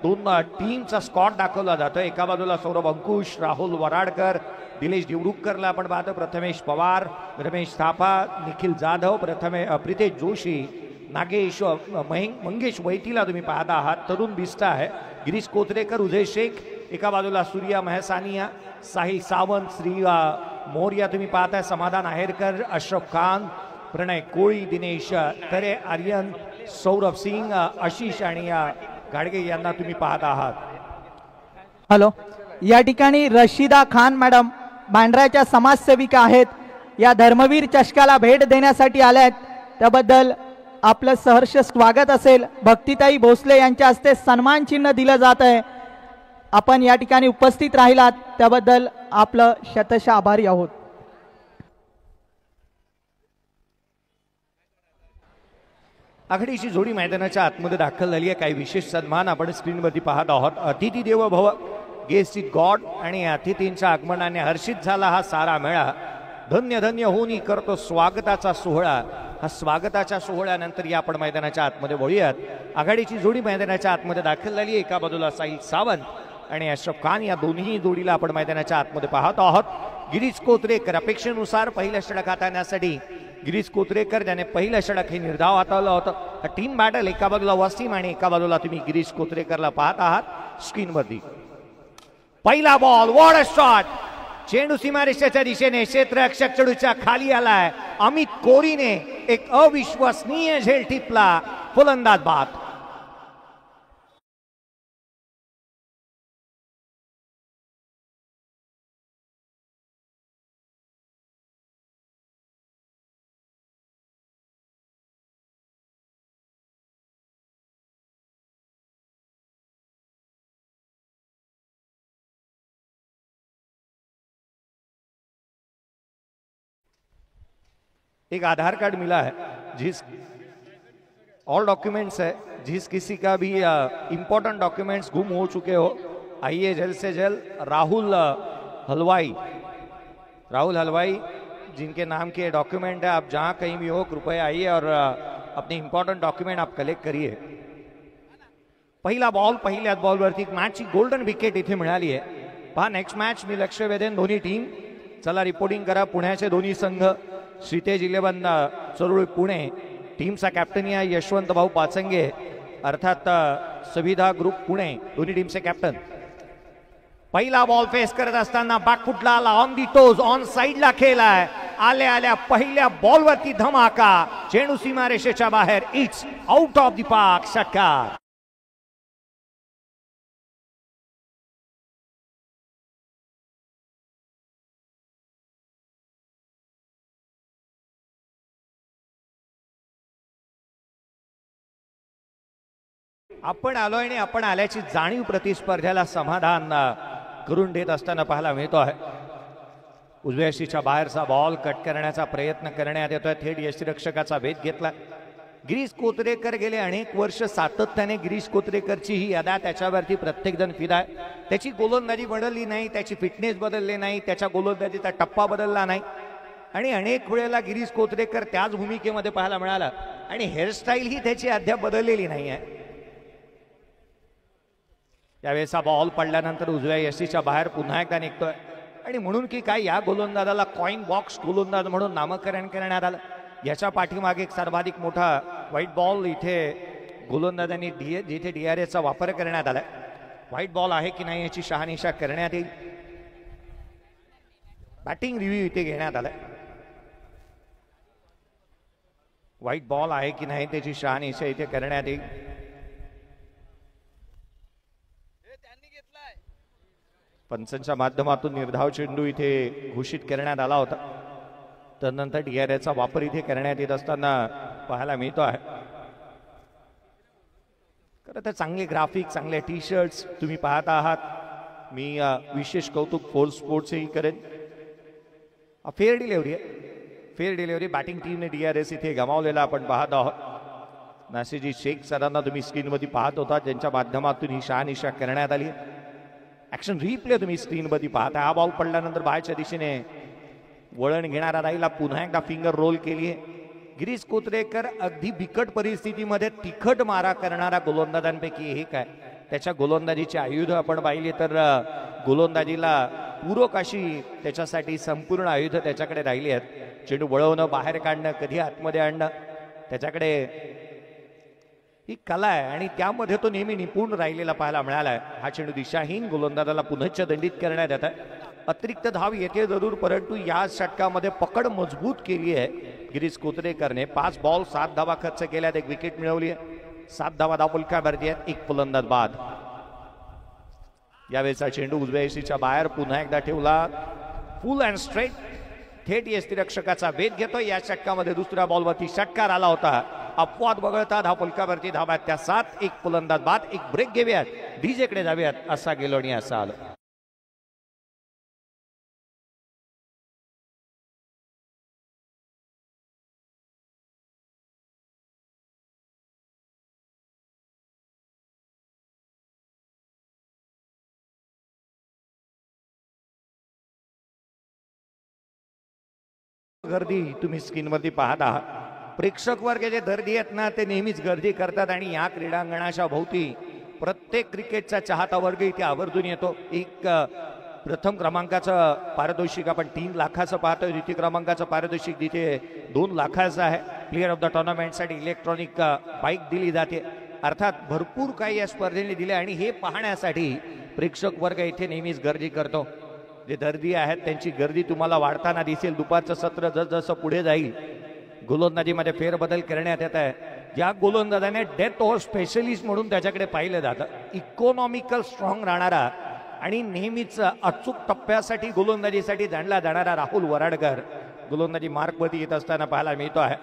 दोन टीमचा स्कॉट दाखवला जातो. एका बाजूला सौरभ अंकुश, राहुल वराडकर, दिनेश देवरुखकरला आपण पाहतो, प्रथमेश पवार, रमेश थापा, निखिल जाधव, प्रितेश जोशी, नागेश मंगेश वैतीला तुम्ही पाहता आहात. तरुण बिस्टा आहे, गिरीश कोथरेकर, उदय शेख. एका बाजूला सूर्या महसानिया, साहिल सावंत, श्री मोर्या तुम्ही पाहताय, समाधान आहेरकर, अशरफ खान, प्रणय कोळी, दिनेश तरे, आर्यन, सौरभ सिंग, आशिष आणि गाडगे यांना तुम्ही पाहत आहात. हॅलो, या ठिकाणी रशिदा खान मॅडम बांद्राच्या समाजसेविका आहेत, या धर्मवीर चषकाला भेट देण्यासाठी आल्या आहेत. त्याबद्दल आपलं सहर्ष स्वागत असेल. भक्तिताई भोसले यांच्या हस्ते सन्मान चिन्ह दिलं जात आहे. आपण या ठिकाणी उपस्थित राहिलात त्याबद्दल आपलं शतशः आभारी आहोत. आघाडीची जोडी मैदानाच्या आतमध्ये दाखल झाली आहे. काही विशेष सन्मान आपण स्क्रीनवरती पाहत आहोत. अतिथी देवो भव, गेस्ट इज गॉड, आणि अतिथींच्या आगमनाने हर्षित झाला हा सारा मेळा. धन्य धन्य होऊन करतो स्वागताचा सोहळा. हा स्वागताच्या सोहळ्यानंतर या आपण मैदानाच्या आतमध्ये वळूयात. आघाडीची जोडी मैदानाच्या आतमध्ये दाखल झाली. एका बाजूला साहिल सावंत आणि अशरफ खान, या दोन्ही जोडीला आपण मैदानाच्या आतमध्ये पाहत आहोत. गिरीश कोथरेकर अपेक्षेनुसार पहिलं षटक हाताळण्यासाठी गिरीश कोथरेकर ज्याने पहिलं षटक हे निर्धाव हाताळलं होतं. टीम बॅटल, एका बाजूला वसीम आणि एका बाजूला तुम्ही गिरीश कोथरेकरला पाहत आहात स्क्रीनवरती. पहिला बॉल, व्हॉट अ शॉट. चेंडू सीमारेषेच्या दिशेने क्षेत्ररक्षक चेंडूच्या खाली आलाय. अमित कोरीने एक अविश्वसनीय झेल टिपला, फलंदाज बाद. एक आधार कार्ड मिला है, जिस ऑल डॉक्यूमेंट्स है, जिस किसी का भी इंपॉर्टेंट डॉक्यूमेंट्स गुम हो चुके हो, आइए जल्द से जल्द राहुल हलवाई जिनके नाम के डॉक्यूमेंट है, आप जहां कहीं भी हो कृपया आइए और अपने इंपॉर्टेंट डॉक्यूमेंट आप कलेक्ट करिए. पहिला बॉल, पहिल्याच बॉलवरती मॅचची गोल्डन विकेट इथे मिळाली आहे. पहा नेक्स्ट मॅच मी लक्ष वेधेन दोन्ही टीम. चला रिपोर्टिंग करा. पुण्याचे दोन्ही संघ, श्रीतेज 11 चरुळ पुणे, टीमचा कॅप्टन या यशवंत भाऊ पाचंगे, अर्थात सविधा ग्रुप पुणे, दोन्ही टीमचे कॅप्टन. पहिला बॉल फेस करत असताना बॅकफुटला आला, ऑन दी टोज, ऑन साइडला खेळलाय. आल्या पहिल्या बॉलवरती धमाका, चेंडू सीमारेषेच्या बाहेर, it's out of the park, षटकार. आपण आलोय आणि आपण आल्याची जाणीव प्रतिस्पर्ध्याला समाधान करून देत असताना पाहायला मिळतो आहे. उजव्या यष्टीच्या बाहेरचा बॉल कट करण्याचा प्रयत्न करण्यात येतोय. थेट यष्टीरक्षकाचा भेद घेतला. गिरीश कोथरेकर गेले अनेक वर्ष सातत्याने गिरीश कोथरेकरची ही अदा त्याच्यावरती प्रत्येक जण फिदा आहे. त्याची गोलंदाजी बदलली नाही, त्याची फिटनेस बदलली नाही, त्याच्या गोलंदाजीचा टप्पा बदलला नाही, आणि अनेक वेळेला गिरीश कोथरेकर त्याच भूमिकेमध्ये पाहायला मिळाला, आणि हेअरस्टाईल ही त्याची अद्याप बदललेली नाही आहे. त्यावेळेस बॉल पडल्यानंतर उजव्या यष्टीच्या बाहेर पुन्हा एकदा निघतोय, आणि म्हणून की काय या गोलंदाजाला कॉइन बॉक्स गोलंदाज म्हणून नामकरण करण्यात आलं. याच्या पाठीमागे एक सर्वाधिक मोठा व्हाईट बॉल इथे गोलंदाजांनी जिथे DRSचा वापर करण्यात आला. व्हाईट बॉल आहे की नाही याची शहानिशा करण्यात येईल. बॅटिंग रिव्ह्यू इथे घेण्यात आलाय. व्हाईट बॉल आहे की नाही त्याची शहानिशा इथे करण्यात येईल. पंचांच्या माध्यमातून निर्धाव चेंडू इथे घोषित करण्यात आला होता. त्यानंतर DRSचा वापर इथे करण्यात येत असताना पाहायला मिळतो आहे. खरं तर चांगले ग्राफिक, चांगले टी-शर्ट्स तुम्ही पाहत आहात. मी विशेष कौतुक फोर्स स्पोर्ट्सही करेन. फेअर डिलिव्हरी आहे, फेअर डिलिव्हरी. बॅटिंग टीमने DRS इथे गमावलेला आपण पाहत आहोत. नासिजी शेख सरांना तुम्ही स्क्रीनवरती पाहत होता, ज्यांच्या माध्यमातून ही शहानिशा करण्यात आली. ऍक्शन रिप्ले तुम्ही स्क्रीनवरती पाहता. हा बॉल पडल्यानंतर बाहेरच्या दिशेने वळण घेणारा राहिला, पुन्हा एकदा फिंगर रोल केली आहे. गिरीश कोथरेकर अगदी बिकट परिस्थितीमध्ये तिखट मारा करणारा गोलंदाजांपैकी एक आहे. त्याच्या गोलंदाजीची आयुध आपण पाहिली तर गोलंदाजीला पूरक अशी त्याच्यासाठी संपूर्ण आयुध त्याच्याकडे राहिली आहेत. चेंडू वळवणं, बाहेर काढणं, कधी आतमध्ये आणणं, त्याच्याकडे ही कला आहे आणि त्यामध्ये तो नेहमी निपुण राहिलेला पाहायला मिळाला आहे. हा चेंडू दिशाहीन, गोलंदाजाला पुनश्च दंडित करण्यात येत आहे. अतिरिक्त धाव येते जरूर, परंतु या षटकामध्ये पकड मजबूत केली आहे गिरीश कोतरेकरने. 5 बॉल 7 धावा खर्च केल्यात, 1 विकेट मिळवली आहे, 7 धावा धावफलकावरती आहेत, 1 फलंदाज बाद. यावेळेचा चेंडू उजव्या यष्टीच्या बाहेर पुन्हा एकदा ठेवला, फुल अँड स्ट्रेट, थेट यष्टीरक्षकाचा वेध घेतो. या षटकामध्ये दुसऱ्या बॉलवरती षटकार आला होता, अपवाद वगळता धावफलकावरती धावा त्या 7, 1 फलंदाज बाद. एक ब्रेक घेऊयात, डीजेकडे जाऊयात, असा गेलो आणि असा आलो. गर्दी तुम्ही स्क्रीनवरती पाहत आहात. प्रेक्षक वर्ग जे गर्दी आहेत ना, ते नेहमीच गर्दी करतात आणि या क्रीडांगणाच्या भोवती प्रत्येक क्रिकेटचा चाहता वर्ग इथे आवर्जून येतो. एक प्रथम क्रमांकाचं पारितोषिक आपण 3 लाखाचं पाहतोय, द्वितीय क्रमांकाचं पारितोषिक तिथे 2 लाखाचं आहे. प्लेअर ऑफ द टुर्नामेंटसाठी इलेक्ट्रॉनिक बाईक दिली जाते. अर्थात भरपूर काही या स्पर्धेने दिले आणि हे पाहण्यासाठी प्रेक्षक वर्ग इथे नेहमीच गर्दी करतो. जे दर्दी आहेत त्यांची गर्दी तुम्हाला वाढताना दिसेल. दुपारचं सत्र जसजसं पुढे जाईल गोलंदाजीमध्ये फेरबदल करण्यात येत आहे. या गोलंदाजाने डेथ ओव्हर स्पेशलिस्ट म्हणून त्याच्याकडे पाहिलं जातं. इकॉनॉमिकल स्ट्रॉंग राहणारा आणि नेहमीच अचूक टप्प्यासाठी गोलंदाजीसाठी जाणला जाणारा राहुल वराडकर गोलंदाजी मार्कवरती येत असताना पाहायला मिळतो आहे.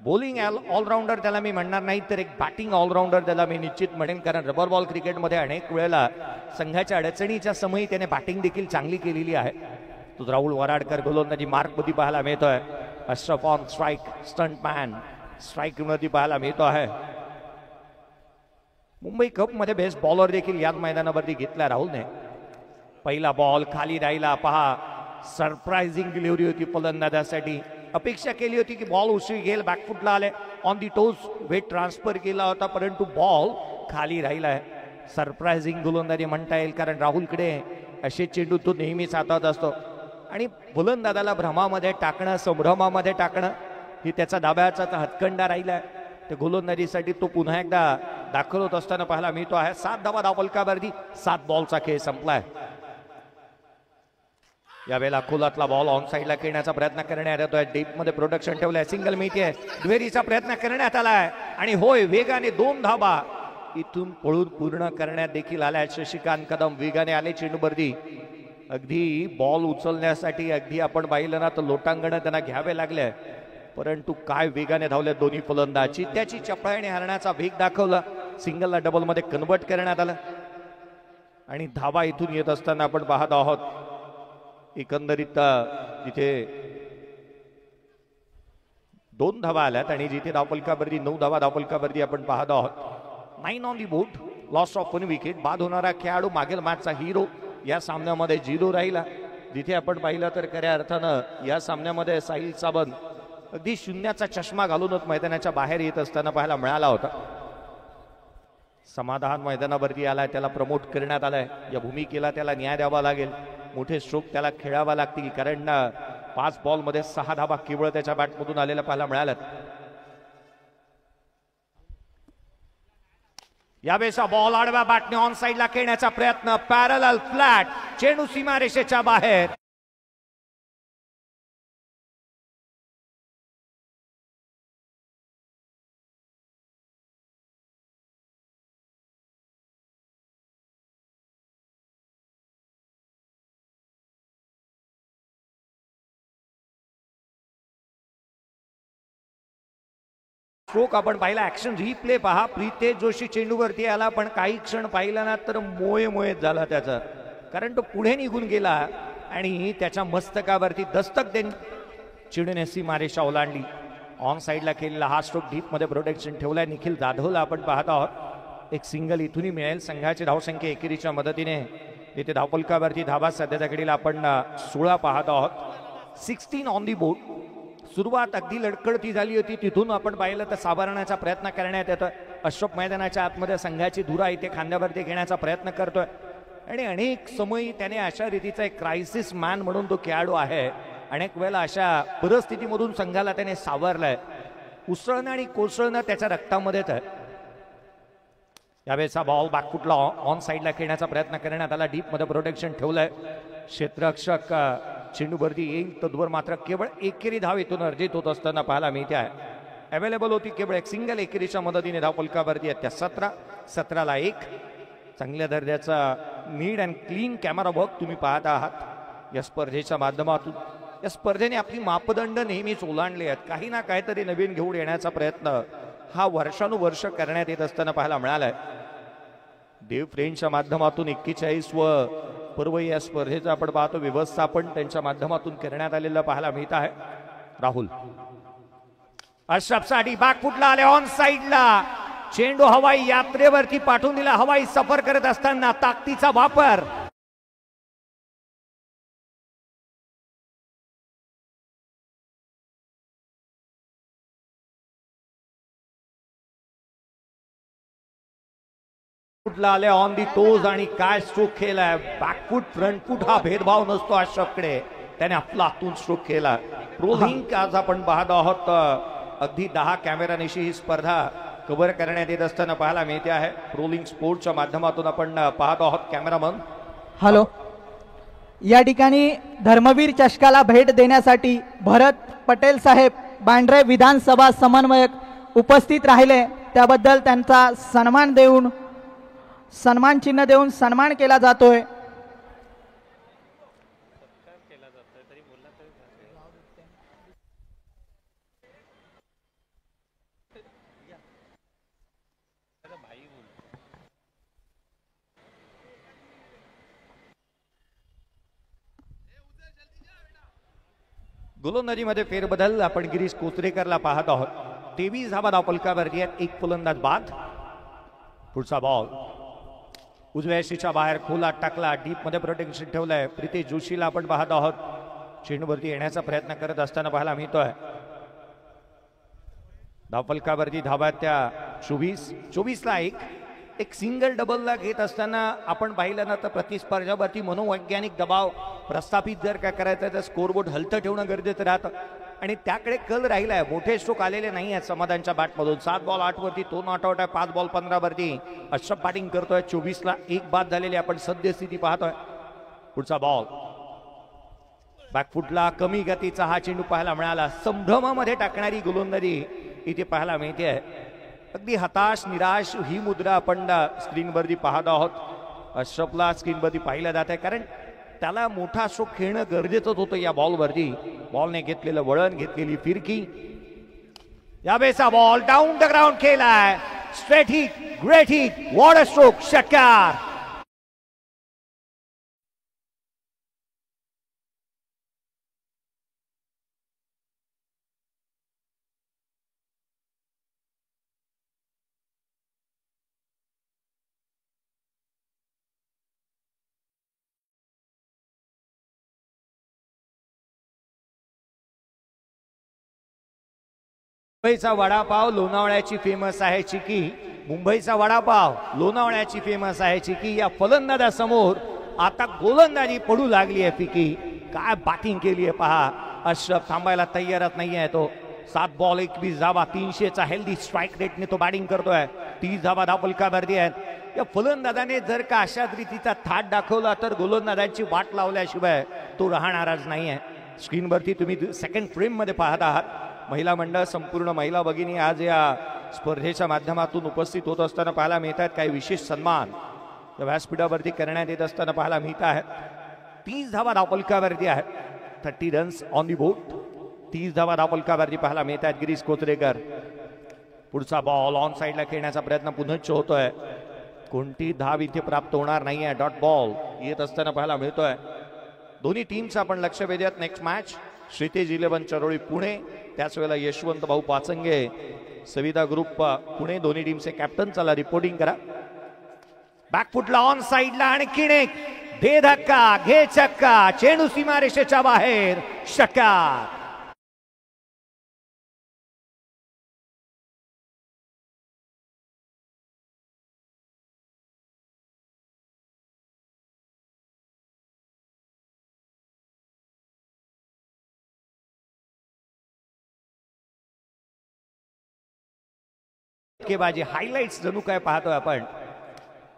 बॉलिंग ऑलराऊंडर त्याला मी म्हणणार नाही, तर एक बॅटिंग ऑलराऊंडर त्याला मी निश्चित म्हणेन, कारण रबर बॉल क्रिकेटमध्ये अनेक वेळेला संघाच्या अडचणीच्या समयी त्याने बॅटिंग देखील चांगली केलेली आहे. तो राहुल वराडकर गोलंदाजी मार्कमध्ये पाहायला मिळतोय. Ashraf on strike, stuntman strike मध्ये पाहायला मिळतो आहे. मुंबई कप मध्ये बेस्ट बॉलर देखील याच मैदानावरती घेतला राहुलने. पहिला बॉल खाली राहिला, पहा सरप्राइझिंग डिलिव्हरी होती फलंदाजासाठी. अपेक्षा केली होती की बॉल उशिरी घेईल, बॅकफुटला आले, on the toes weight transfer केला होता, परंतु बॉल खाली राहिला आहे. सरप्राइझिंग गोलंदाजी म्हणता येईल, कारण राहुलकडे असे चेंडू तो नेहमीच हातात असतो आणि गोलंदाजाला भ्रमामध्ये टाकणं, संभ्रमामध्ये टाकणं ही त्याचा दाब्याचा हातखंडा राहिला आहे. त्या गोलंदाजीसाठी तो पुन्हा एकदा दाखल होत असताना पाहायला मिळतो आहे. 7 धावा धावफलकावरती, 7 बॉलचा खेळ संपलाय. यावेळेला खोलातला बॉल ऑन साईडला खेळण्याचा प्रयत्न करण्यात येतोय. डीप मध्ये प्रोडक्शन ठेवलंय, सिंगल मिळते, दुहेरीचा प्रयत्न करण्यात आलाय आणि होय, वेगाने 2 धावा इथून पळून पूर्ण करण्यात देखील आल्या. शशिकांत कदम वेगाने आले चेंडूवरती. अगदी बॉल उचलण्यासाठी अगदी आपण पाहिलं ना तर लोटांगण त्यांना घ्यावे लागले, परंतु काय वेगाने धावले दोन्ही फलंदाजी. त्याची चपळाईने हरण्याचा वेग दाखवला, सिंगलला डबल मध्ये कन्वर्ट करण्यात आलं आणि धावा इथून येत असताना आपण पाहत आहोत. एकंदरीत तिथे 2 धावा आल्यात आणि जिथे धावफलकावरती 9 धावा धावफलकावरती आपण पाहत आहोत. 9 on the board, loss of 1 wicket. बाद होणारा खेळाडू मागील मॅचचा हिरो या सामन्यामध्ये 0 राहिला. जिथे आपण पाहिलं तर खऱ्या अर्थानं या सामन्यामध्ये साहिल साबंत अगदी शून्याचा चष्मा घालूनच मैदानाच्या बाहेर येत असताना पाहायला मिळाला होता. समाधान मैदानावरती आलाय, त्याला प्रमोट करण्यात आलाय. या भूमिकेला त्याला न्याय द्यावा लागेल, मोठे स्ट्रोक त्याला खेळावा लागतील, कारण 5 बॉलमध्ये 6 धावा केवळ त्याच्या बॅटमधून आलेल्या पाहायला मिळाल्यात. यावेळेचा बॉल आडव्या बॅटने ऑन साईडला खेळण्याचा प्रयत्न, पॅरलल फ्लॅट, चेंडू सीमारेषेच्या बाहेर. स्ट्रोक आपण पाहिला, ऍक्शन रिप्ले पहा. प्रीतेश जोशी चेंडूवरती आला, पण काही क्षण पाहिला ना तर मोये झाला त्याचा, कारण तो पुढे निघून गेला आणि त्याच्या मस्तकावरती दस्तक देऊन चेंडूने सीमारेषा ओलांडली. ऑन साईडला केलेला हा स्ट्रोक डीप मध्ये प्रोटेक्शन ठेवलाय. निखिल जाधवला आपण पाहत आहोत. एक सिंगल इथूनही मिळेल. संघाची धावसंख्या एकेरीच्या मदतीने तिथे धावफलकावरती धावा सध्याच्या घडीला आपण 16 पाहत आहोत. 16 ऑन दी बोर्ड. सुरुवात अगदी लडखडती झाली होती, तिथून आपण पाहिलं तर सावरण्याचा प्रयत्न करण्यात येतोय. अशोक मैदानाच्या आतमध्ये संघाची धुरा इथे खांद्यावरती घेण्याचा प्रयत्न करतोय आणि अनेक समय त्याने अशा रीतीचा एक क्रायसिस मॅन म्हणून तो खेळाडू आहे. अनेक वेळेला अशा परिस्थितीमधून संघाला त्याने सावरलंय. उसळणं आणि कोसळणं त्याच्या रक्तामध्येच आहे. यावेळेचा बॉल बॅकफुटला ऑन साईडला खेळण्याचा प्रयत्न करण्यात आला. डीप मध्ये प्रोटेक्शन ठेवलंय. क्षेत्ररक्षक चेंडूवरती येईल तद्वर मात्र केवळ एकेरी धाव इथून अर्जित होत असताना पाहायला मिळते आहे. अवेलेबल होती केवळ एक सिंगल एकेरीच्या मदतीने धाव फलकावरती आहेत त्या 17ला 1. चांगल्या दर्जाचा नीट अँड क्लीन कॅमेरा वर्क तुम्ही पाहत आहात या स्पर्धेच्या माध्यमातून. या स्पर्धेने आपली मापदंड नेहमीच ओलांडले आहेत. काही ना काहीतरी नवीन घेऊन येण्याचा प्रयत्न हा वर्षानुवर्ष करण्यात येत असताना पाहायला मिळालाय. देव फ्रेंडच्या माध्यमातून 41 व पर्व या स्पर्धेचा आपण पाहतो व्यवस्थापन त्यांच्या माध्यमातून करण्यात आलेलं पाहायला मिळत आहे. राहुल अशरफसाठी बॅकफुटला आले ऑन साईडला. चेंडू हवाई यात्रेवरती पाठवून दिला. हवाई सफर करत असताना ताकदीचा वापर. आले ऑन दी टोज आणि काय स्ट्रोक केलाय. बॅकफुट फ्रंटफुट हा भेदभाव नसतो अशरफकडे. त्याने आपला आतून स्ट्रोक केला. प्रोलिंक आज आपण पाहत आहोत. अगदी 10 कॅमेरानिशी ही स्पर्धा कव्हर करण्यात येत असताना पाहायला मिळते आहे. प्रोलिंक स्पोर्टच्या माध्यमातून आपण पाहत आहोत. Cameraman hello. या ठिकाणी धर्मवीर चषकाला भेट देण्यासाठी भरत पटेल साहेब बांद्रे विधानसभा समन्वयक उपस्थित राहिले. त्याबद्दल त्यांचा सन्मान चिन्ह देऊन सन्मान केला जातोय. गोलंदाजीमध्ये फेरबदल आपण गिरीश कोचरेकरला पाहत आहोत. 23 धावा धाव फलकावरती आहेत. एक फलंदाज बाद. पुढचा बॉल उजव्या यशीच्या बाहेर खोला टाकला. डीप मध्ये प्रोटेक्शन ठेवलंय. प्रितेश जोशीला आपण पाहत आहोत. चेंडूवरती येण्याचा प्रयत्न करत असताना पाहायला मिळतोय. धाव फलकावरती धावा त्या 24ला 1. एक सिंगल डबलला घेत असताना आपण पाहिलं ना तर प्रतिस्पर्ध्यावरती मनोवैज्ञानिक दबाव प्रस्थापित जर काय करायचं तर स्कोरबोर्ड हलतं ठेवणं गरजेचं राहतं आणि त्याकडे कल राहिलाय. मोठे स्ट्रोक आलेले नाही आहेत समाधानच्या बॅटमधून. 7 बॉल 8 वरती 2 नॉट आउट आहे. 5 बॉल 15 वरती अशरफ बॅटिंग करतोय. 24ला 1 बाद झालेली आपण सद्यस्थिती पाहतोय. पुढचा बॉल बॅकफुटला कमी गतीचा हा चेंडू पाहायला मिळाला. संभ्रमामध्ये टाकणारी गोलंदाजी इथे पाहायला मिळते आहे. अगदी हताश निराश ही मुद्रा आपण स्क्रीनवरती पाहत आहोत. अशरफला स्क्रीनवरती पाहिलं जात आहे कारण त्याला मोठा स्ट्रोक खेळणं गरजेचंच होतं या बॉलवरती. बॉलने घेतलेलं वळण घेतलेली फिरकी. यावेळेचा बॉल डाऊन द ग्राउंड केलाय. Straight hit, great hit, what a stroke, षटकार. मुंबईचा वडापाव लोणावळ्याची फेमस आहे चिकी. मुंबईचा वडापाव लोणावळ्याची फेमस आहे चिकी. या फलंदाजासमोर आता गोलंदाजी पडू लागली आहे फिकी. काय बॅटिंग केली आहे पहा. अशरफ थांबायला तयारच नाही आहे तो. 7 बॉल 21 धावा 300चा हेल्दी स्ट्राईक रेटने तो बॅटिंग करतोय. 30 धावा धाव फलकावरती आहेत. या फलंदाजाने जर का अशाच रीतीचा थाट दाखवला तर गोलंदाजांची वाट लावल्याशिवाय तो राहणारच नाही आहे. स्क्रीनवरती तुम्ही सेकंड फ्रेम मध्ये पाहत आहात. महिला मंडळ संपूर्ण महिला भगिनी आज या स्पर्धेच्या माध्यमातून उपस्थित होत असताना पाहायला मिळतात. काही विशेष सन्मान या व्यासपीठावरती करण्यात येत असताना पाहायला मिळत आहेत. 30 धावा धाव फलकावरती आहेत. 30 रन्स ऑन दी बोर्ड. 30 धावा धाव फलकावरती पाहायला मिळत आहेत. गिरीश कोचरेकर. पुढचा बॉल ऑन साईडला खेळण्याचा प्रयत्न पुनश्च होतोय. कोणती धाव इथे प्राप्त होणार नाहीये. डॉट बॉल येत असताना पाहायला मिळतोय. दोन्ही टीमचं आपण लक्ष वेधूयात. Next match Shritej 11 Charoli Pune. त्याच वेळेला यशवंत भाऊ पाचंगे सविता ग्रुप पुणे. दोन्ही टीमचे कॅप्टन. चला रिपोर्टिंग करा. बॅकफुटला ऑन साईडला आणखीन एक दे धक्का घे चक्का. चेंडू सीमारेषेच्या बाहेर. षटकार. फटकेबाजी हायलाइट्स जणू काय पाहतोय आपण.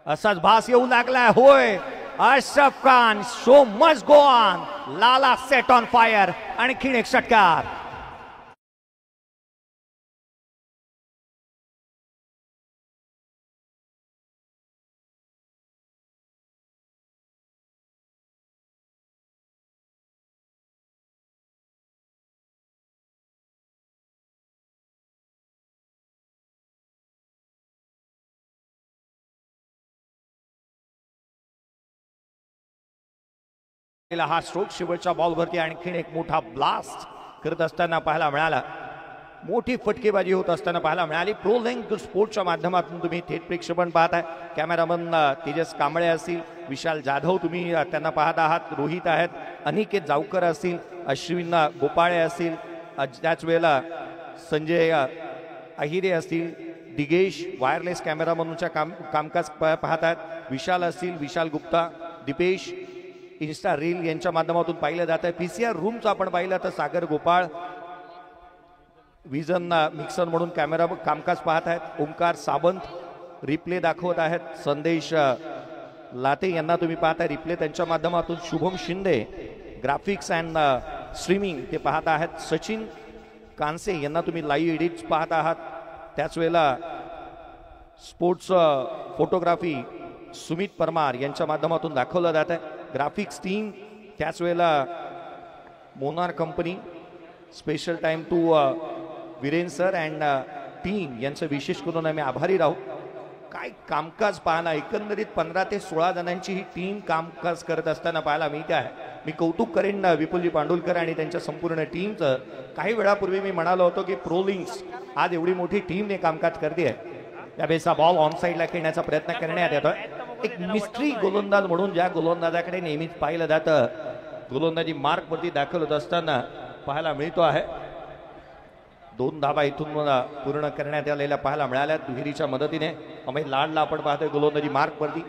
असाच भास येऊ लागलाय. होय, Ashraf Khan show must go on. Lala set on fire. आणखीन एक षटकार. हा स्ट्रोक शेवटच्या बॉलवरती आणखीन एक मोठा ब्लास्ट करत असताना पाहायला मिळाला. मोठी फटकेबाजी होत असताना पाहायला मिळाली. प्रो लिंक स्पोर्ट्सच्या माध्यमातून तुम्ही थेट प्रक्षेपण पाहताय. कॅमेरामन तेजस कांबळे असतील, विशाल जाधव तुम्ही त्यांना पाहत आहात, रोहित आहेत, अनिकेत जावकर असतील, अश्विन गोपाळे असतील, त्याच वेळेला संजय अहिरे असतील, दिगेश वायरलेस कॅमेरामनच्या कामकाज पाहत आहेत, विशाल असतील, विशाल गुप्ता, दीपेश इन्स्टा रील यांच्या माध्यमातून पाहिलं जात आहे. पीसीआर रूमचं आपण पाहिलं तर सागर गोपाळ विजन मिक्सर म्हणून कॅमेरा कामकाज पाहत आहेत. ओंकार सावंत रिप्ले दाखवत आहेत. संदेश लाते यांना तुम्ही पाहताय रिप्ले त्यांच्या माध्यमातून. Shubham Shinde graphics and streaming ते पाहत आहेत. सचिन कांसे यांना तुम्ही लाईव्ह एडिट्स पाहत आहात. त्याच वेळेला स्पोर्ट्स फोटोग्राफी सुमित परमार यांच्या माध्यमातून दाखवलं जात आहे. ग्राफिक्स टीम त्याच वेळेला Monar company. Special time to Viren sir and team यांचं विशेष करून आम्ही आभारी राहू. काय कामकाज पाहणं. एकंदरीत 15 ते 16 जणांची ही टीम कामकाज करत असताना पाहायला मिळते आहे. मी कौतुक करेन विपुलजी पांडुलकर आणि त्यांच्या संपूर्ण टीमचं. काही वेळापूर्वी मी म्हणालो होतो की प्रो लिंक्स आज एवढी मोठी टीमने कामकाज करते आहे. त्यावेळेस बॉल ऑन साईडला खेळण्याचा प्रयत्न करण्यात येतोय. एक मिस्ट्री गोलंदाज म्हणून ज्या गोलंदाजाकडे नेहमीच पाहिलं जातं, गोलंदाजी मार्कवरती दाखल होत असताना पाहायला मिळतो आहे. 2 धाबा इथून पूर्ण करण्यात आलेल्या पाहायला मिळाल्या दुहेरीच्या मदतीने. अमित लाडला आपण पाहतोय गोलंदाजी मार्कवरती.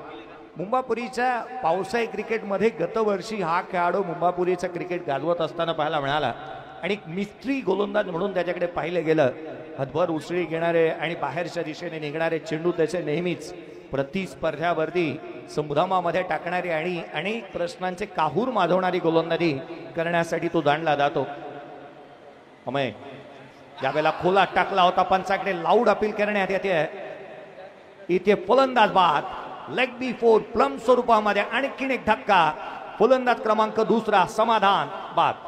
मुंबापुरीच्या पावसाळी क्रिकेटमध्ये गतवर्षी हा खेळाडू मुंबापुरीचं क्रिकेट गाजवत असताना पाहायला मिळाला आणि एक मिस्ट्री गोलंदाज म्हणून त्याच्याकडे पाहिलं गेलं. हातभर उसळी घेणारे आणि बाहेरच्या दिशेने निघणारे चेंडू त्याचे नेहमीच प्रतिस्पर्ध्यावरती संभ्रमामध्ये टाकणारी आणि अनेक प्रश्नांचे काहूर माजवणारी गोलंदाजी करण्यासाठी तो जाणला जातो. अमय यावेळेला खोला टाकला होता. पंचाकडे लाऊड अपील करण्यात येते. इथे फलंदाज बाद. लेग बी 4 प्लम स्वरूपामध्ये आणखीन एक धक्का. फलंदाज क्रमांक 2 समाधान बाद.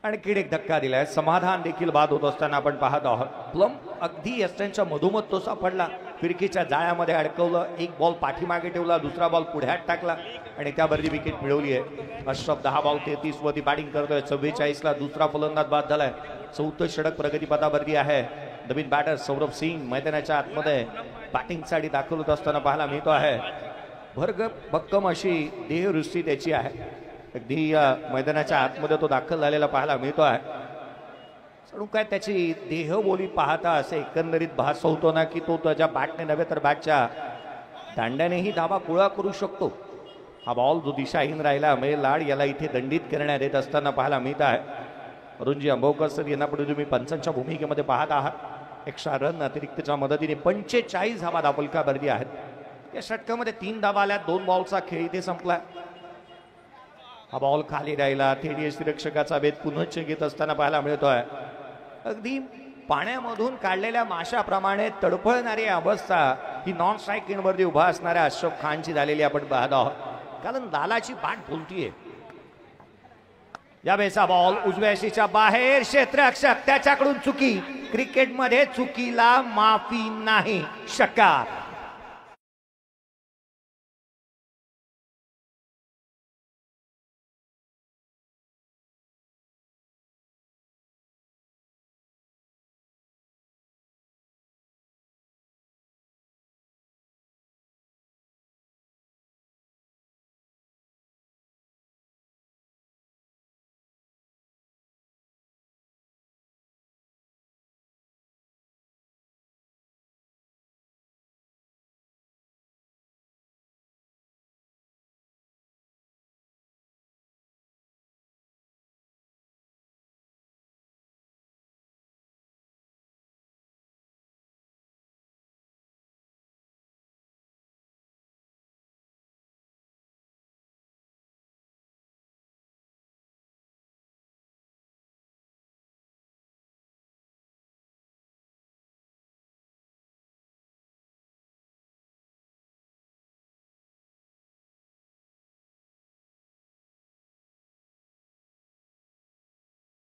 आणखीन एक धक्का दिलाय. समाधान देखील बाद होत असताना आपण पाहत आहोत. प्लम अगदी यस्टनच्या मधोमध तो सापडला. फिरकीच्या जाळ्यामध्ये अडकवलं. एक बॉल पाठीमागे ठेवला, दुसरा बॉल पुढ्यात टाकला आणि त्यावरती विकेट मिळवली आहे. अशरफ 10 बॉल 33 वरती बॅटिंग करतोय. 44 ला दुसरा फलंदाज बाद झालाय. 34 षटक प्रगतीपथावरती आहे. नवीन बॅटर सौरभ सिंग मैदानाच्या आतमध्ये बॅटिंगसाठी दाखल होत असताना पाहायला मिळतो आहे. भक्कम अशी देहवृष्टी त्याची आहे. अगदी मैदानाच्या आतमध्ये तो दाखल झालेला पाहायला मिळतो आहे. म्हणून काय त्याची देहबोली पाहता असे एकंदरीत भास होतो ना की तो त्याच्या बॅटने नव्हे तर बॅटच्या दांड्यानेही धाबा गोळा करू शकतो. हा बॉल जो दिशाहीन राहिला म्हणजे लाड याला इथे दंडित करण्यात येत असताना पाहायला मिळत आहे. अरुणजी अंबोकर सर यांना पुढे तुम्ही पंचांच्या भूमिकेमध्ये पाहत आहात. एक्स्ट्रा रन अतिरिक्तच्या मदतीने 45 धावा दापलकावरती आहेत. या षटकामध्ये 3 धावा आल्या. 2 बॉलचा खेळ इथे संपला. हा बॉल खाली राहिला. थेट यष्टिरक्षकाचा भेद पुनश्च घेत असताना पाहायला मिळतोय. अगदी पाण्यामधून काढलेल्या माशाप्रमाणे तडफळणारी अवस्था ही नॉन स्ट्राईक वरती उभा असणाऱ्या अशरफ खानची झालेली आपण पाहत आहोत. कारण लालाची बाट बोलतीये. या बेसा बॉल उजव्या यष्टीच्या बाहेर. क्षेत्ररक्षक त्याच्याकडून चुकी. क्रिकेटमध्ये चुकीला माफी नाही. षटकार.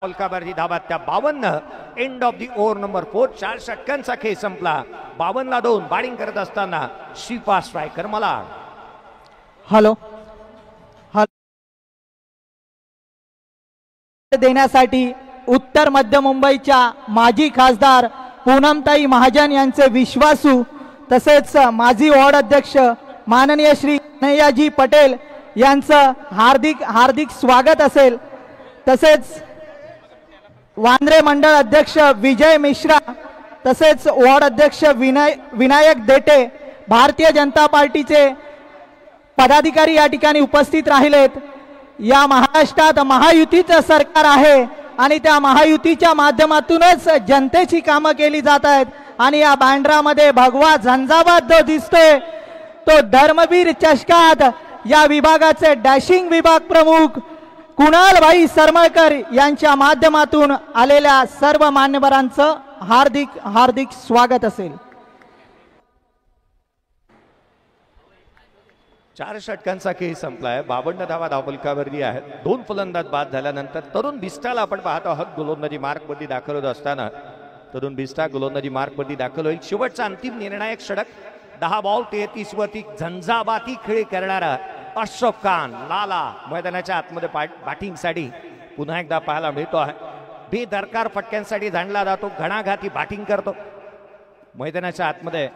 पलकावरती धावा त्या 52. End of the over number 4. 4 षटकांचा खेळ संपला. 52-2 बॅटिंग करत असताना शिपा स्ट्रायकर मला हॅलो देण्यासाठी उत्तर मध्य मुंबईच्या माजी खासदार पूनमताई महाजन यांचे विश्वासू तसेच माजी वॉर्ड अध्यक्ष माननीय श्री कन्हैयाजी पटेल यांचं हार्दिक हार्दिक स्वागत असेल. तसेच वांद्रे मंडळ अध्यक्ष विजय मिश्रा तसेच वॉर्ड अध्यक्ष विनायक देटे भारतीय जनता पार्टीचे पदाधिकारी या ठिकाणी उपस्थित राहिलेत. या महाराष्ट्रात महायुतीचं सरकार आहे आणि त्या महायुतीच्या माध्यमातूनच जनतेची कामं केली जात आहेत आणि या बँड्रामध्ये भगवा झंझावात जो दिसतोय तो धर्मवीर चषकात या विभागाचे डॅशिंग विभाग प्रमुख कुणालभाई सरमळकर यांच्या माध्यमातून आलेल्या सर्व मान्यवरांचं हार्दिक हार्दिक स्वागत असेल. 4 षटकांचा खेळ संपलाय. 52 धावा धावफलकावरती आहेत. 2 फलंदाज बाद झाल्यानंतर तरुण बिस्टाला आपण पाहतो आहोत गोलंदाजी मार्कवरती दाखल होत असताना तरुण बिस्टा गोलंदाजी मार्कवरती दाखल होईल. शेवटचा अंतिम निर्णायक षटक 10 बॉल 33 वरती झंझावाती खेळ करणारा अशरफ खान लाला मैदानाच्या आतमध्ये बॅटिंगसाठी पुन्हा एकदा पाहायला मिळतो आहे. बेदरकार फटक्यांसाठी जाणला जातो. घणाघाती बॅटिंग करतो मैदानाच्या आतमध्ये.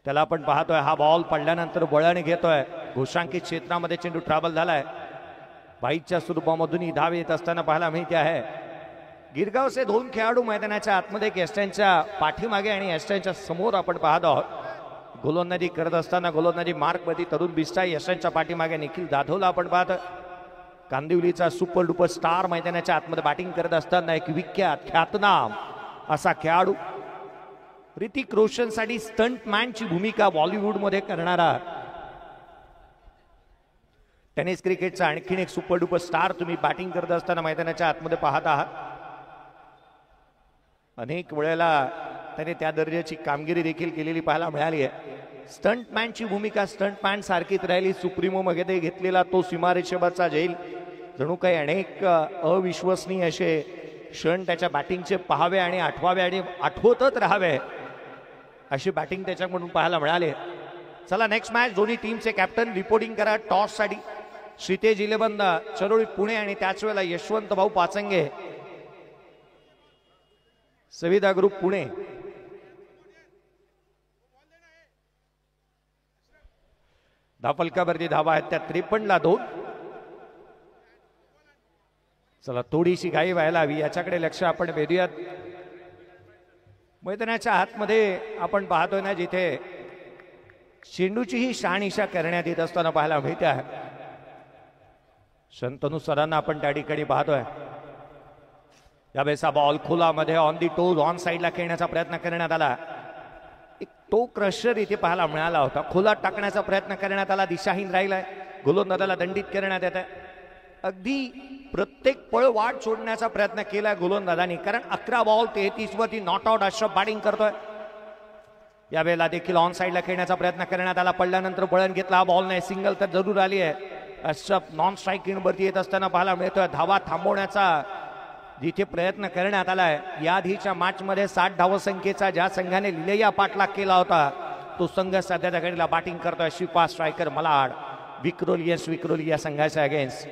त्याला आपण पाहतोय हा बॉल पडल्यानंतर वळण घेतोय. घोषांकित क्षेत्रामध्ये चेंडू ट्रॅव्हल झालाय. बाईकच्या स्वरूपामधून धाव येत असताना पाहायला मिळते आहे. गिरगावचे 2 खेळाडू मैदानाच्या आतमध्ये एस्टॅनच्या पाठीमागे आणि एस्टॅनच्या समोर आपण पाहत आहोत. गोलंदाजी करत असताना गोलंदाजी मार्कमध्ये तरुण बिस्टा, एस्टॅनच्या पाठीमागे निखिल जाधवला आपण पाहतो. कांदिवलीचा सुपर डुपर स्टार मैदानाच्या आतमध्ये बॅटिंग करत असताना एक विख्यात ख्यातनाम असा खेळाडू ऋतिक रोशनसाठी स्टंटमॅनची भूमिका बॉलिवूडमध्ये करणारा टेनिस क्रिकेटचा आणखीन एक सुपर डुपर स्टार तुम्ही बॅटिंग करत असताना मैदानाच्या आतमध्ये पाहत आहात. अनेक वेळेला त्याने त्या दर्जाची कामगिरी देखील केलेली पाहायला मिळाली आहे. स्टंटमॅनची भूमिका स्टंटमॅन सारखीच राहिली. सुप्रीमो मध्ये घेतलेला तो सीमारेषेवरचा झेल जणू काही अनेक अविश्वसनीय असे क्षण त्याच्या बॅटिंगचे पाहावे आणि आठवावे आणि आठवतच राहावे अशी बॅटिंग त्याच्याकडून पाहायला मिळाली. चला नेक्स्ट मॅच. दोन्ही टीमचे कॅप्टन रिपोर्टिंग करा टॉस साठी. श्रीतेज 11 चरोळी पुणे आणि त्याच वेळेला यशवंत भाऊ पाचंगे सविता ग्रुप पुणे. धावफलकावरती धावा आहेत त्या 53-2. चला थोडीशी घाई व्हायला हवी याच्याकडे लक्ष आपण वेधूयात. मैदानाच्या आतमध्ये आपण पाहतोय ना जिथे चेंडूची ही शहानिशा करण्यात येत असताना पाहायला मिळते आहे. शंतनू सरांना आपण त्या ठिकाणी पाहतोय. यावेळेस हा बॉल खुलामध्ये ऑन दी टोज ऑन साईडला खेळण्याचा प्रयत्न करण्यात आला. एक टो क्रशर इथे पाहायला मिळाला होता. खुला टाकण्याचा प्रयत्न करण्यात आला. दिशाहीन राहिलाय. गोलंदाजाला दंडित करण्यात येत आहे. अगदी प्रत्येक पळ वाट सोडण्याचा प्रयत्न केलाय गोलंदाजांनी कारण 11 बॉल 33 वरती नॉट आउट अशरफ बॅटिंग करतोय. यावेळेला देखील ऑन साईडला खेळण्याचा प्रयत्न करण्यात आला. पडल्यानंतर वळण घेतला. हा बॉल नाही सिंगल तर जरूर आली आहे. अशरफ नॉन स्ट्राईक वरती येत असताना पाहायला मिळतोय. धावा थांबवण्याचा जिथे प्रयत्न करण्यात आलाय. याआधीच्या मॅच मध्ये 60 धावसंख्येचा ज्या संघाने लिलैया पाठलाग केला होता तो संघ सध्याच्या घडीला बॅटिंग करतोय. शिपा स्ट्रायकर मलाड विक्रोली या संघाच्या अगेन्स्ट.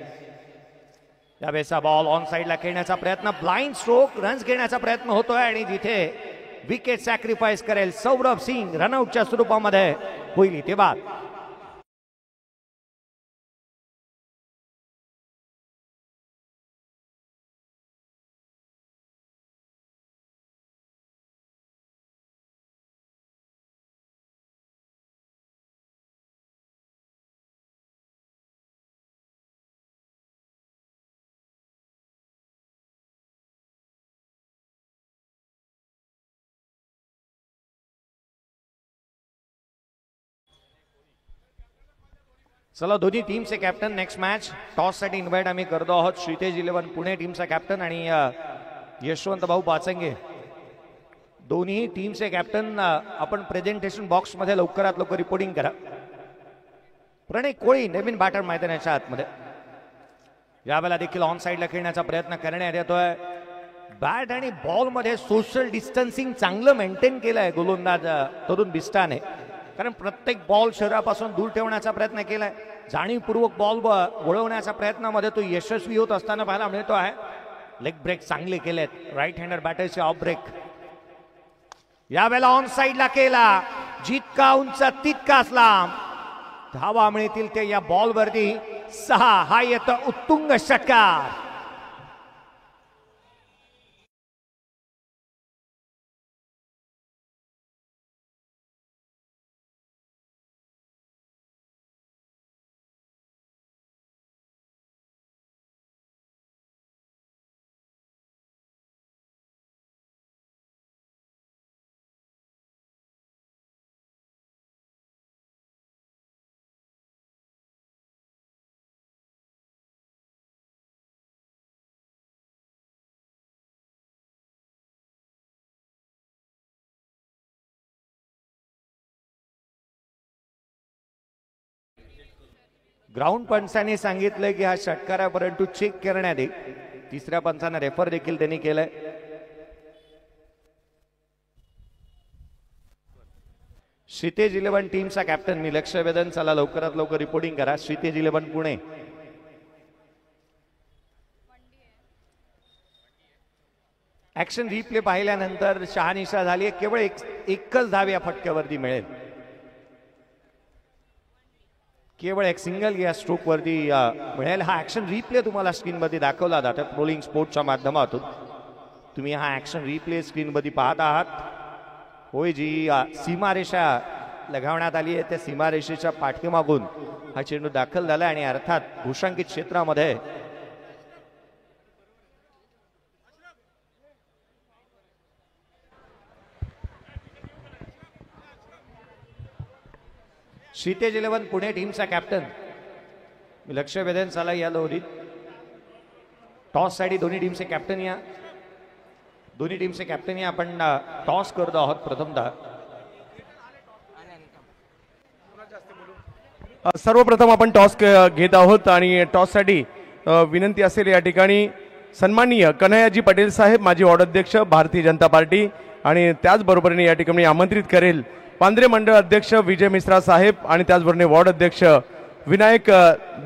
यावेळेस बॉल ऑन साईडला खेळण्याचा प्रयत्न ब्लाइंड स्ट्रोक रन्स घेण्याचा प्रयत्न होतोय आणि जिथे विकेट सॅक्रिफाईस करेल सौरभ सिंग रनआउटच्या स्वरूपामध्ये होईल इथे बाद. चला दोन्ही टीमचे कॅप्टन नेक्स्ट मॅच टॉस साठी इन्व्हाइट आम्ही करतो आहोत. श्रीतेज 11 पुणे टीमचा कॅप्टन आणि यशवंत भाऊ पाचंगे दोन्ही टीमचे कॅप्टन आपण प्रेझेंटेशन बॉक्स मध्ये लवकरात लवकर रिपोर्टिंग करा. प्रणय कोळी नवीन बॅटर मैदानाच्या आतमध्ये. यावेळेला देखील ऑन साईडला खेळण्याचा प्रयत्न करण्यात येतोय. बॅट आणि बॉल मध्ये सोशल डिस्टन्सिंग चांगलं मेंटेन केलंय गोलंदाज तरुण बिस्टाने, कारण प्रत्येक बॉल शरीरापासून दूर ठेवण्याचा प्रयत्न केलाय. जाणीवपूर्वक बॉल वळवण्याच्या प्रयत्नामध्ये तो यशस्वी होत असताना पाहायला मिळतो आहे. लेग ब्रेक चांगले केलेत राईट हँडर बॅटरचे ऑफ ब्रेक. यावेळेला ऑन साईडला केला, जितका उंच तितकाच लांब. धावा मिळतील ते या बॉल वरती 6. हा येतो उत्तुंग षटकार. ग्राउंड पंचाने सांगितलंय की हा षटकारापर्यंत चेक करण्यात येईल. तिसऱ्या पंचाने रेफर देखील त्यांनी केलंय. क्षितिज 11 टीमचा कॅप्टन मी लक्ष वेधन. चला लवकरात लवकर रिपोर्टिंग करा. क्षितिज 11 पुणे. ऍक्शन रिप्ले पाहिल्यानंतर शहानिशा झाली. केवळ एकच धाव या फटक्यावरती मिळेल. केवळ एक सिंगल या स्ट्रोक वरती मिळेल. हा ऍक्शन रिप्ले तुम्हाला स्क्रीन मध्ये दाखवला जातो ट्रोलिंग स्पोर्ट्सच्या माध्यमातून. तुम्ही हा ऍक्शन रिप्ले स्क्रीन मध्ये पाहत आहात. होय, जी सीमारेषा लगावण्यात आली आहे त्या सीमारेषेच्या पाठीमागून हा चेंडू दाखल झाला आणि अर्थात भूषांकित क्षेत्रामध्ये क्षितिज 11 पुणे टीमचा कॅप्टन मी लक्ष वेधन. चला या लोरीत टॉस साठी दोन्ही टीमचे कॅप्टन या. दोन्ही टीमचे कॅप्टन या आपण टॉस करतो आहोत. प्रथमतः सर्वप्रथम आपण टॉस घेत आहोत आणि टॉस साठी विनंती असेल या ठिकाणी सन्माननीय कन्हैयाजी पटेल साहेब माजी वॉर्ड अध्यक्ष भारतीय जनता पार्टी आणि त्याचबरोबरीने या ठिकाणी आमंत्रित करेल वांद्रे मंडळ अध्यक्ष विजय मिश्रा साहेब आणि त्याचबरोबर वॉर्ड अध्यक्ष विनायक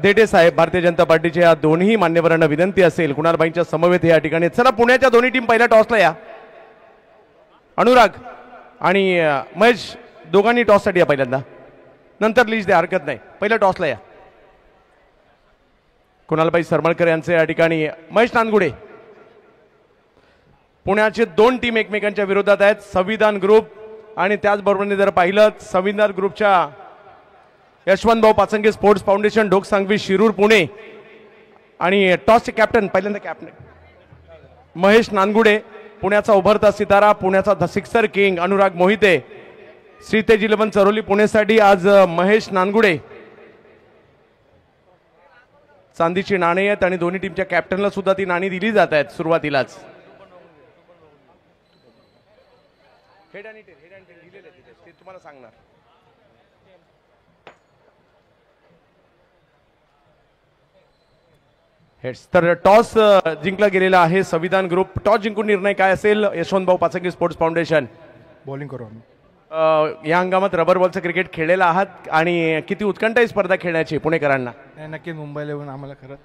देटे साहेब भारतीय जनता पार्टीचे. या दोन्ही मान्यवरांना विनंती असेल कुणालबाईंच्या समवेत या ठिकाणी. चला पुण्याच्या दोन्ही टीम पहिल्या टॉसला या. अनुराग आणि महेश दोघांनी टॉससाठी या पहिल्यांदा, नंतर लीज द्या, हरकत नाही. पहिल्या टॉसला या. कुणालबाई सरमळकर यांचे या ठिकाणी महेश नानगुडे. पुण्याचे दोन टीम एकमेकांच्या विरोधात आहेत. संविधान ग्रुप आणि त्याचबरोबर जर पाहिलं संविधान ग्रुपच्या यशवंत भाऊ पाचंगे स्पोर्ट्स फाउंडेशन डोक सांगवी शिरूर पुणे आणि टॉसचे कॅप्टन पहिल्यांदा कॅप्टन महेश नानगुडे. पुण्याचा उभरता सितारा, पुण्याचा the sixer king Anurag Mohite. Kshitij 11 Charoli पुणेसाठी आज महेश नानगुडे. चांदीची नाणी आहेत आणि दोन्ही टीमच्या कॅप्टनला सुद्धा ती नाणी दिली जात आहेत सुरुवातीलाच. हेड आणि टेल दिलेले ते तुम्हाला सांगणार. हेड्स. तर टॉस जिंकला गेलेला आहे संविधान ग्रुप. टॉस जिंकून निर्णय काय असेल यशवंत भाऊ पाचंगे स्पोर्ट्स फाउंडेशन? बॉलिंग करू आम्ही. या हंगामात रबर बॉलचं क्रिकेट खेळलेला आहात आणि किती उत्कंठ ही स्पर्धा खेळण्याची पुणेकरांना? नक्की मुंबईला येऊन आम्हाला खरं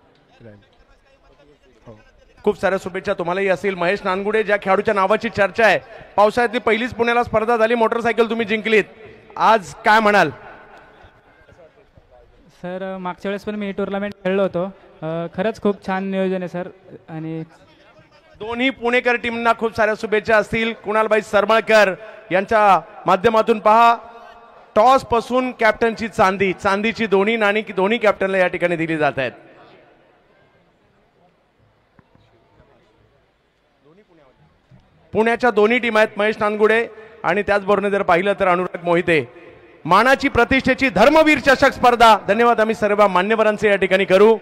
हो. खूप साऱ्या शुभेच्छा तुम्हालाही असेल. महेश नानगुडे ज्या खेळाडूच्या नावाची चर्चा आहे, पावसाळ्यातली पहिलीच पुण्याला स्पर्धा झाली, मोटरसायकल तुम्ही जिंकलीत, आज काय म्हणाल? सर मागच्या वेळेस पण मी टुर्नामेंट खेळलो होतो. खरंच खूप छान नियोजन आहे सर. आणि दोन्ही पुणेकर टीमना खूप साऱ्या शुभेच्छा असतील. कुणालबाई सरमळकर यांच्या माध्यमातून पहा टॉस पासून कॅप्टनची चांदी, चांदीची दोन्ही नाणी दोन्ही कॅप्टनला या ठिकाणी दिली जात आहेत. पुण्याच्या दोन्ही टीम आहेत महेश नानगुडे आणि त्याचबरोबर जर पाहिलं तर अनुराग मोहिते. मानाची प्रतिष्ठेची धर्मवीर चषक स्पर्धा. धन्यवाद आम्ही सर्व मान्यवरांचे या ठिकाणी करू.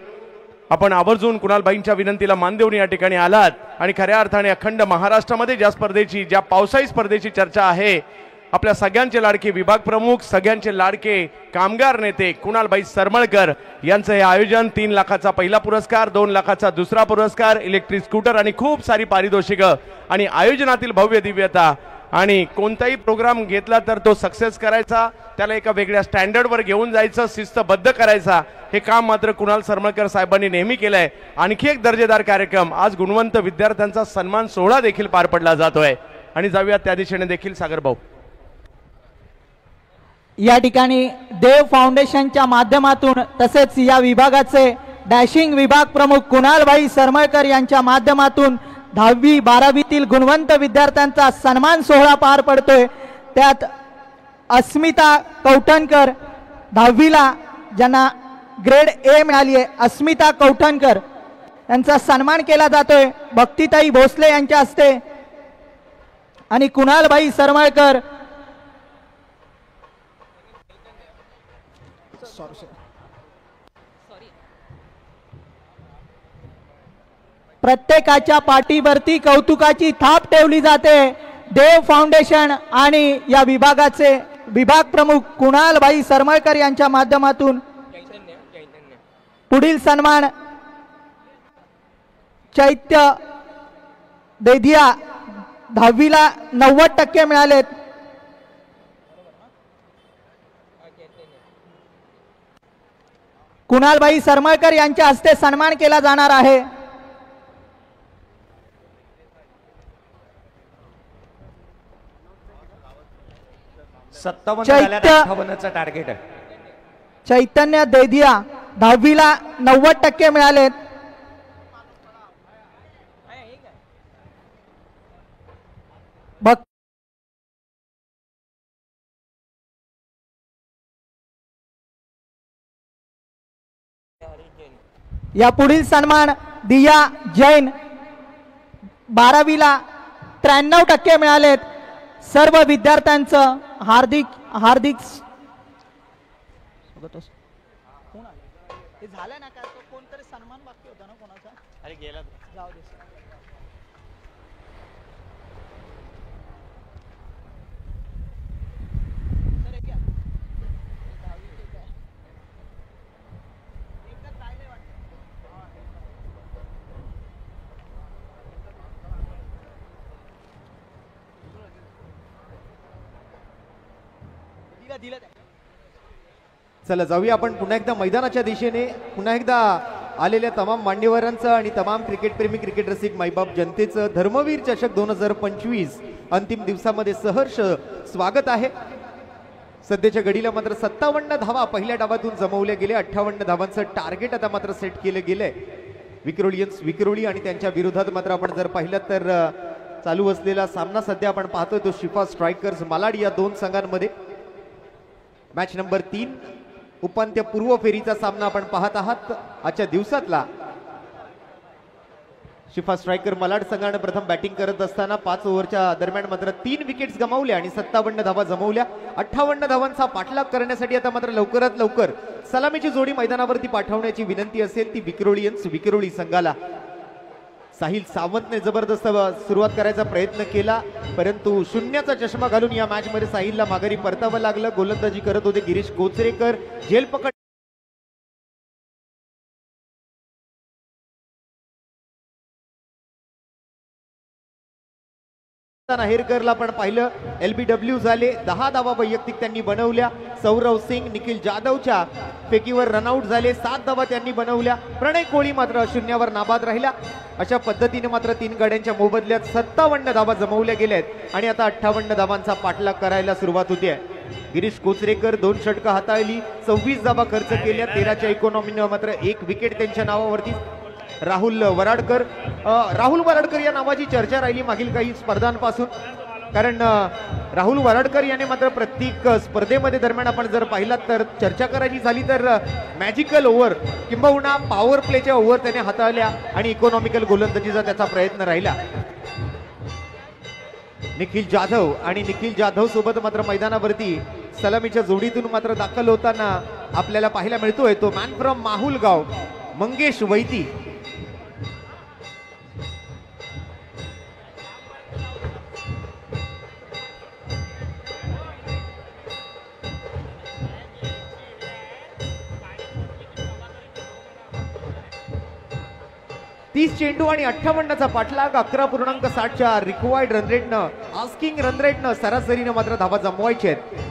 आपण आवर्जून कुणालबाईंच्या विनंतीला मान देऊन या ठिकाणी आलात आणि खऱ्या अर्थाने अखंड महाराष्ट्रामध्ये ज्या स्पर्धेची, ज्या पावसाळी स्पर्धेची चर्चा आहे आपल्या सगळ्यांचे लाडके विभाग प्रमुख, सगळ्यांचे लाडके कामगार नेते कुणालभाई सरमळकर यांचं हे आयोजन 3 लाखाचा पहिला पुरस्कार, 2 लाखाचा दुसरा पुरस्कार, इलेक्ट्रिक स्कूटर आणि खूप सारी पारितोषिकं आणि आयोजनातील भव्य दिव्यता आणि कोणताही प्रोग्राम घेतला तर तो सक्सेस करायचा, त्याला एका वेगळ्या स्टँडर्डवर घेऊन जायचं, शिस्तबद्ध करायचा, हे काम मात्र कुणाल सरमळकर साहेबांनी नेहमी केलंय. आणखी एक दर्जेदार कार्यक्रम, आज गुणवंत विद्यार्थ्यांचा सन्मान सोहळा देखील पार पडला जातोय आणि जाऊयात त्या दिशेने देखील सागर भाऊ. या ठिकाणी देव फाउंडेशनच्या माध्यमातून तसेच या विभागाचे डॅशिंग विभाग प्रमुख कुणालभाई सरमळकर यांच्या माध्यमातून 10वी 12वीतील गुणवंत विद्यार्थ्यांचा सन्मान सोहळा पार पडतोय. त्यात अस्मिता कौठणकर 10वीला ज्यांना ग्रेड ए मिळाली आहे, अस्मिता कौठणकर यांचा सन्मान केला जातोय भक्तिताई भोसले यांच्या हस्ते आणि कुणालभाई सरमळकर प्रत्येकाच्या पाठीवरती कौतुकाची थाप ठेवली जाते. देव फाउंडेशन आणि या विभागाचे विभाग प्रमुख कुणालभाई सरमळकर यांच्या माध्यमातून पुढील सन्मान चैत्य देधिया 10वीला 90% मिळालेत. कुणालभाई सरमळकर यांच्या हस्ते सन्मान केला जाणार आहे. टार्गेट आहे. चैतन्य देधिया 10वीला 90% मिळालेत. या पुढील सन्मान दिया जैन 12वीला 93% मिळालेत. सर्व विद्यार्थ्यांचं हार्दिक झालं ना का? कोणतरी सन्मान बाकी होता ना कोणाचा? अरे गेला जाऊ दे. चला जाऊया आपण पुन्हा एकदा मैदानाच्या दिशेने. पुन्हा एकदा आलेल्या तमाम मान्यवरांचं आणि तमाम क्रिकेटप्रेमी क्रिकेट रसिक मायबाप जनतेचं धर्मवीर चषक 2025 अंतिम दिवसामध्ये सहर्ष स्वागत आहे. सध्याच्या घडीला मात्र 57 धावा पहिल्या डावातून जमवल्या गेल्या. 58 धावांचं टार्गेट आता मात्र सेट केलं गेलंय. विक्रोळी आणि त्यांच्या विरोधात मात्र आपण जर पाहिलं तर चालू असलेला सामना सध्या आपण पाहतोय तो शिफा स्ट्रायकर्स मालाड या दोन संघांमध्ये. मॅच नंबर 3 उपांत्यपूर्व फेरीचा सामना आपण पाहत आहात. आजच्या दिवसातला शिफा स्ट्रायकर मालाड संघाने प्रथम बॅटिंग करत असताना 5 ओव्हरच्या दरम्यान मात्र 3 विकेट्स गमावल्या आणि 57 धावा जमवल्या. 58 धावांचा पाठलाग करण्यासाठी आता मात्र लवकरात लवकर सलामीची जोडी मैदानावरती पाठवण्याची विनंती असेल ती विक्रोळी संघाला. साहिल सावंतने जबरदस्त सुरुवात करायचा प्रयत्न केला परंतु शून्याचा चष्मा घालून या मॅच मध्ये साहिलला माघारी परतावं लागलं. गोलंदाजी करत होते गिरीश कोचरेकर. झेल पकड हेरकरला पण पाहिलं. LBW झाले. 10 धावा वैयक्तिक त्यांनी बनवल्या. सौरव सिंग निखिल जाधवच्या फेकीवर रनआउट झाले. 7 धावा त्यांनी बनवल्या. प्रणय कोळी मात्र शून्यावर नाबाद राहिला. अशा पद्धतीने मात्र 3 गाड्यांच्या मोबदल्यात 57 धावा जमवल्या गेल्यात आणि आता 58 धावांचा पाठलाग करायला सुरुवात होते. गिरीश कोचरेकर 2 षटकं हाताळली. 26 धावा खर्च केल्या. 13च्या इकॉनॉमीनं मात्र 1 विकेट त्यांच्या नावावरती. राहुल वराडकर या नावाची चर्चा राहिली मागील काही स्पर्धांपासून कारण राहुल वराडकर याने मात्र प्रत्येक स्पर्धेमध्ये दरम्यान आपण जर पाहिलात तर चर्चा करायची झाली तर मॅजिकल ओव्हर किंबहुना पॉवर प्लेच्या ओव्हर त्याने हाताळल्या आणि इकॉनॉमिकल गोलंदाजीचा त्याचा प्रयत्न राहिला. निखिल जाधव सोबत मात्र मैदानावरती सलामीच्या जोडीतून मात्र दाखल होताना आपल्याला पाहायला मिळतोय तो मॅन फ्रॉम माहुलगाव मंगेश वैती. 30 चेंडू आणि 58चा पाठलाग 11.60च्या रिक्वायर्ड रनरेटनं आस्किंग रनरेटनं सरासरीनं मात्र धावा जमवायचे आहेत.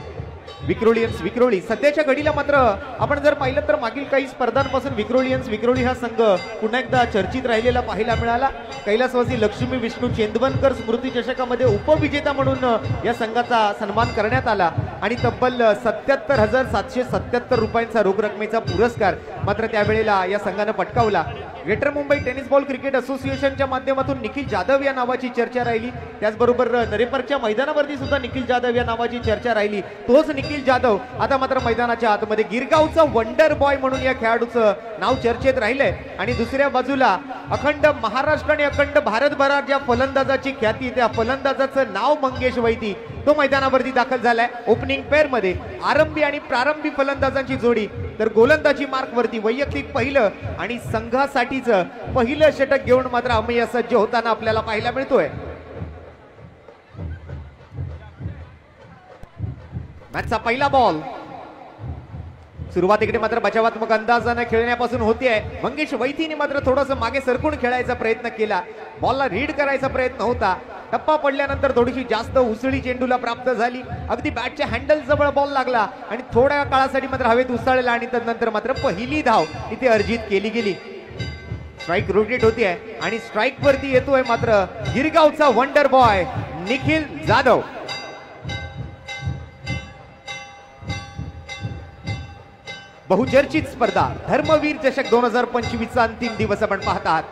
विक्रोळी सध्याच्या घडीला मात्र आपण जर पाहिलं तर मागील काही स्पर्धांपासून विक्रोळी हा संघ पुन्हा एकदा चर्चित राहिलेला पाहायला मिळाला. कैलासवासी लक्ष्मी विष्णू चेंदवनकर स्मृती चषकामध्ये उपविजेता म्हणून या संघाचा सन्मान करण्यात आला आणि तब्बल 77,777 रुपयांचा रोख रकमेचा पुरस्कार मात्र त्यावेळेला या संघानं पटकावला. Greater Mumbai tennis ball cricket असोसिएशनच्या माध्यमातून निखिल जाधव या नावाची चर्चा राहिली. त्याचबरोबर नरेपरच्या मैदानावरती सुद्धा निखिल जाधव या नावाची चर्चा राहिली. तोच निखिल जाधव आता मात्र मैदानाच्या आतमध्ये गिरगावचा वंडर बॉय म्हणून या खेळाडूचं नाव चर्चेत राहिलंय. आणि दुसऱ्या बाजूला अखंड महाराष्ट्र आणि अखंड भारतभरात ज्या फलंदाजाची ख्याती, त्या फलंदाजाचं नाव मंगेश वैदी, तो मैदानावरती दाखल झालाय. ओपनिंग पेअर मध्ये आरंभी आणि प्रारंभी फलंदाजांची जोडी, तर गोलंदाजी मार्क वरती वैयक्तिक पहिलं आणि संघासाठीच पहिलं षटक घेऊन मात्र अमेय सज्ज होताना आपल्याला पाहायला मिळतोय. मॅचचा पहिला बॉल सुरुवातीकडे मात्र बचावात्मक अंदाजाने खेळण्यापासून होतीये. मंगेश वैदीने मात्र थोडंसं मागे सरकून खेळायचा प्रयत्न केला. बॉलला रीड करायचा प्रयत्न होता. टप्पा पडल्यानंतर थोडीशी जास्त उसळी चेंडूला प्राप्त झाली. अगदी बॅटच्या हँडल जवळ बॉल लागला आणि थोड्या काळासाठी मात्र हवेत उसळला आणि त्यानंतर मात्र पहिली धाव इथे अर्जित केली गेली. स्ट्राईक रोटेट होतीये आणि स्ट्राईक वरती येतोय मात्र गिरगावचा वंडर बॉय निखिल जाधव. बहुचर्चित स्पर्धा धर्मवीर चषक 2025चा अंतिम दिवस आपण पाहत आहात.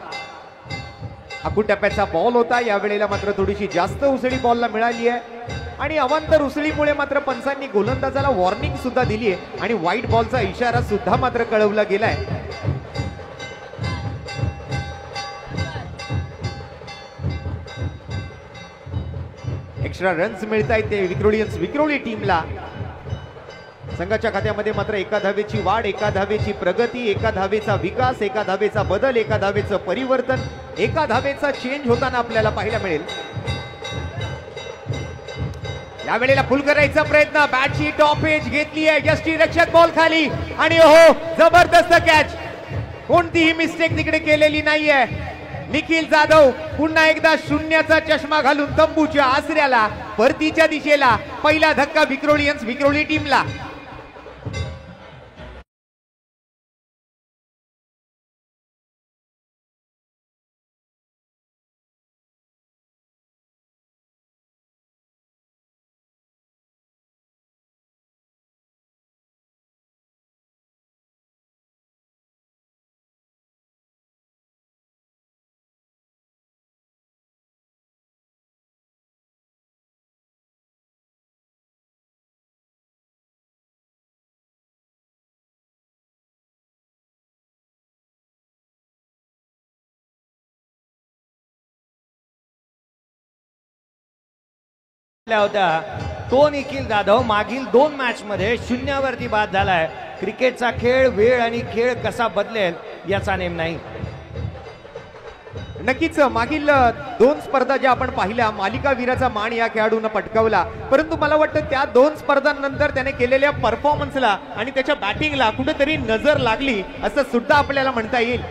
अकू टप्प्याचा बॉल होता. यावेळेला मात्र थोडीशी जास्त उसळी बॉलला मिळाली आहे आणि अवांतर उसळीमुळे मात्र पंचांनी गोलंदाजाला वॉर्निंग सुद्धा दिली आहे आणि व्हाईट बॉलचा इशारा सुद्धा मात्र कळवला गेलाय. एक्स्ट्रा रन्स मिळत आहेत ते विक्रोळी टीमला. संघाच्या खात्यामध्ये मात्र एका धावेची वाढ, एका धावेची प्रगती, एका धावेचा विकास, एका धावेचा बदल, एका धावेचं परिवर्तन, एका धावेचा चेंज होताना आपल्याला पाहायला मिळेल. यावेळेला फुल करायचा प्रयत्न, बॅटची टॉप एज घेतली आहे, यष्टीरक्षक बॉल खाली आणि हो जबरदस्त कॅच. कोणतीही मिस्टेक तिकडे केलेली नाहीये. निखिल जाधव पुन्हा एकदा शून्याचा चष्मा घालून तंबूच्या आसऱ्याला परतीच्या दिशेला. पहिला धक्का विक्रोळी टीमला. होता तो निखिल जाधव मागील 2 मॅच मध्ये शून्यावरती बाद झालाय. क्रिकेटचा खेळ, वेळ आणि खेळ कसा बदलेल याचा नेम नाही. नक्कीच मागील 2 स्पर्धा ज्या आपण पाहिल्या, मालिकावीराचा मान या खेळाडून पटकावला, परंतु मला वाटतं त्या 2 स्पर्धांनंतर त्याने केलेल्या परफॉर्मन्सला आणि त्याच्या बॅटिंगला कुठेतरी नजर लागली असं सुद्धा आपल्याला म्हणता येईल.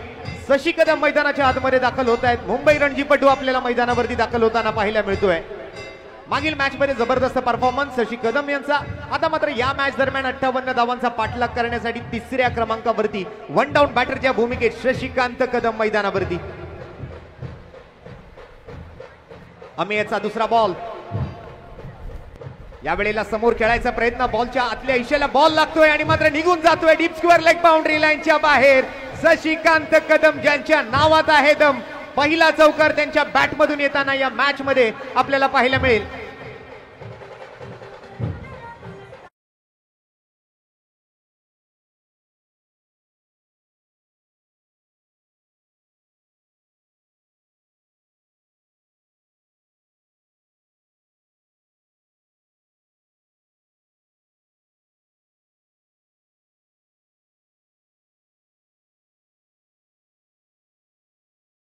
शशी कदम मैदानाच्या आतमध्ये दाखल होत आहेत. मुंबई रणजीपटू आपल्याला मैदानावरती दाखल होताना पाहायला मिळतोय. मागील मॅच मध्ये जबरदस्त परफॉर्मन्स शशी कदम यांचा. आता मात्र या मॅच दरम्यान 58 धावांचा पाठलाग करण्यासाठी 3ऱ्या क्रमांकावरती 1 डाऊन बॅटरच्या भूमिकेत शशिकांत कदम मैदानावरती. अमेयचा दुसरा बॉल. यावेळेला समोर खेळायचा प्रयत्न, बॉलच्या आतल्या इशेला बॉल लागतोय आणि मात्र निघून जातोय डीप स्क्वेअर लेग बाउंड्री लाईनच्या बाहेर. शशिकांत कदम ज्यांच्या नावात आहे दम, पहिला चौकार त्यांच्या बॅटमधून येताना या मॅच मध्ये आपल्याला पाहायला मिळेल.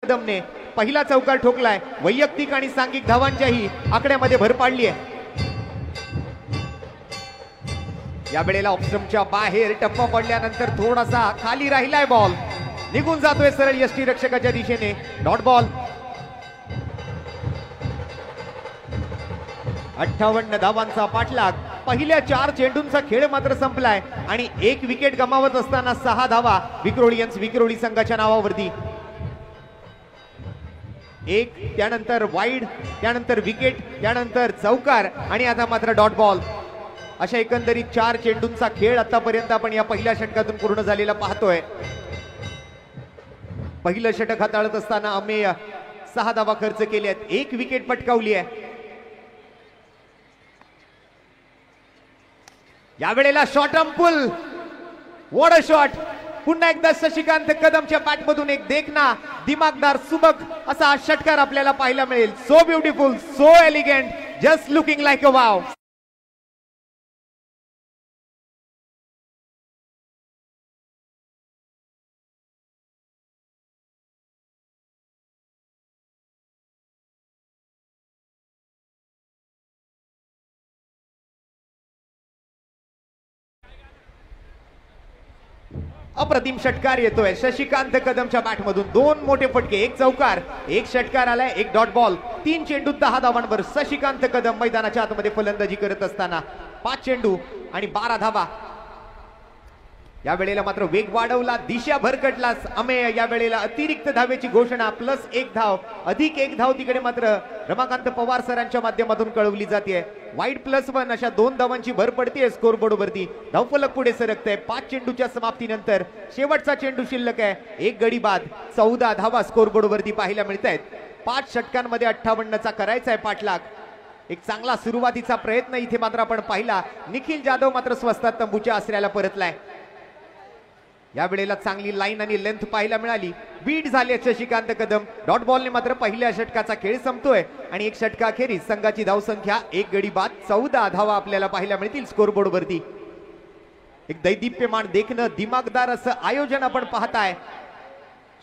कदमने पहिला चौकार ठोकलाय. वैयक्तिक आणि सांघिक धावांच्याही आकड्यामध्ये भर पाडली आहे. या वेळेला ऑप्शनच्या बाहेर टप्पा पडल्यानंतर थोडासा खाली राहिलाय बॉल. निघून जातोय सरळ यष्टी रक्षकाच्या दिशेने. Dot ball. 58 धावांचा पाठलाग. पहिल्या 4 चेंडूंचा खेळ मात्र संपलाय आणि 1 विकेट गमावत असताना 6 धावा विक्रोळी संघाच्या नावावरती. 1 त्यानंतर वाईड, त्यानंतर विकेट, त्यानंतर चौकार आणि आता मात्र डॉट बॉल. अशा एकंदरीत 4 चेंडूंचा खेळ आतापर्यंत आपण या पहिल्या षटकातून पूर्ण झालेला पाहतोय. पहिलं षटक हाताळत असताना अमेय 6 धावा खर्च केले आहेत, 1 विकेट पटकावली आहे. यावेळेला shot ampoule. What a shot. पुन्हा एकदा शशिकांत कदमच्या बॅटमधून एक देखना दिमागदार सुबक असा षटकार आपल्याला पाहायला मिळेल. So beautiful, so elegant, just looking like a wow. अप्रतिम षटकार येतोय शशिकांत कदमच्या बॅटमधून. 2 मोठे फटके, 1 चौकार, 1 षटकार आलाय, 1 डॉट बॉल. 3 चेंडू 10 धावांवर शशिकांत कदम मैदानाच्या आतमध्ये फलंदाजी करत असताना 5 चेंडू आणि 12 धावा. या वेळेला मात्र वेग वाढवला, दिशा भरकटला अमेय. या वेळेला अतिरिक्त धावेची घोषणा, प्लस 1 धाव, अधिक 1 धाव तिकडे मात्र रमाकांत पवार सरांच्या माध्यमातून कळवली जाते. वाईड +1 अशा 2 धावांची भर पडते स्कोरबोर्ड वरती. धावफलक पुढे सरकतंय. 5 चेंडूच्या समाप्तीनंतर शेवटचा चेंडू शिल्लक आहे, 1 गडी बाद. 14 धावा स्कोरबोर्ड वरती पाहायला मिळत आहेत. 5 षटकांमध्ये 58चा करायचा आहे पाठलाग. एक चांगला सुरुवातीचा प्रयत्न इथे मात्र आपण पाहिला. निखिल जाधव मात्र स्वस्तात तंबूच्या आसऱ्याला परतलाय. या वेळेला चांगली लाईन आणि लेंथ पाहायला मिळाली. बीट झाले शशिकांत कदम. डॉट बॉलने मात्र पहिल्या षटकाचा खेळ संपतोय आणि 1 षटकाखेरीज संघाची धावसंख्या 1 गडी बाद. 14 धावा आपल्याला पाहायला मिळतील स्कोरबोर्ड वरती. एक दैदिप्यमान देखणं दिमागदार असं आयोजन आपण पाहताय.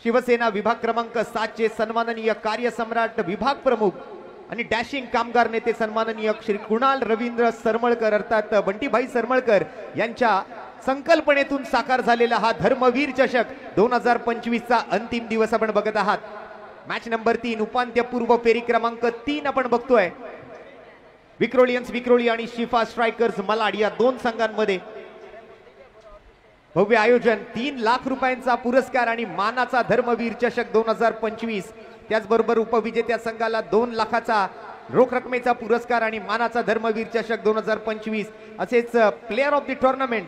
शिवसेना विभाग क्रमांक 7 चे सन्माननीय कार्यसम्राट विभाग प्रमुख आणि डॅशिंग कामगार नेते सन्माननीय श्री कुणाल रवींद्र सरमळकर अर्थात बंटीभाई सरमळकर यांच्या संकल्पनेतून साकार झालेला हा धर्मवीर चषक 2025चा अंतिम दिवस आपण बघत आहात. मॅच नंबर 3 उपांत्यपूर्व फेरी क्रमांक 3 आपण बघतोय. विक्रोळी आणि शिफा स्ट्रायकर्स मलाड या 2 संघांमध्ये भव्य आयोजन. 3 लाख रुपयांचा पुरस्कार आणि मानाचा धर्मवीर चषक 2025. त्याचबरोबर उपविजेत्या संघाला 2 लाखाचा रोख रकमेचा पुरस्कार आणि मानाचा धर्मवीर चषक 2025. असेच player of the tournament,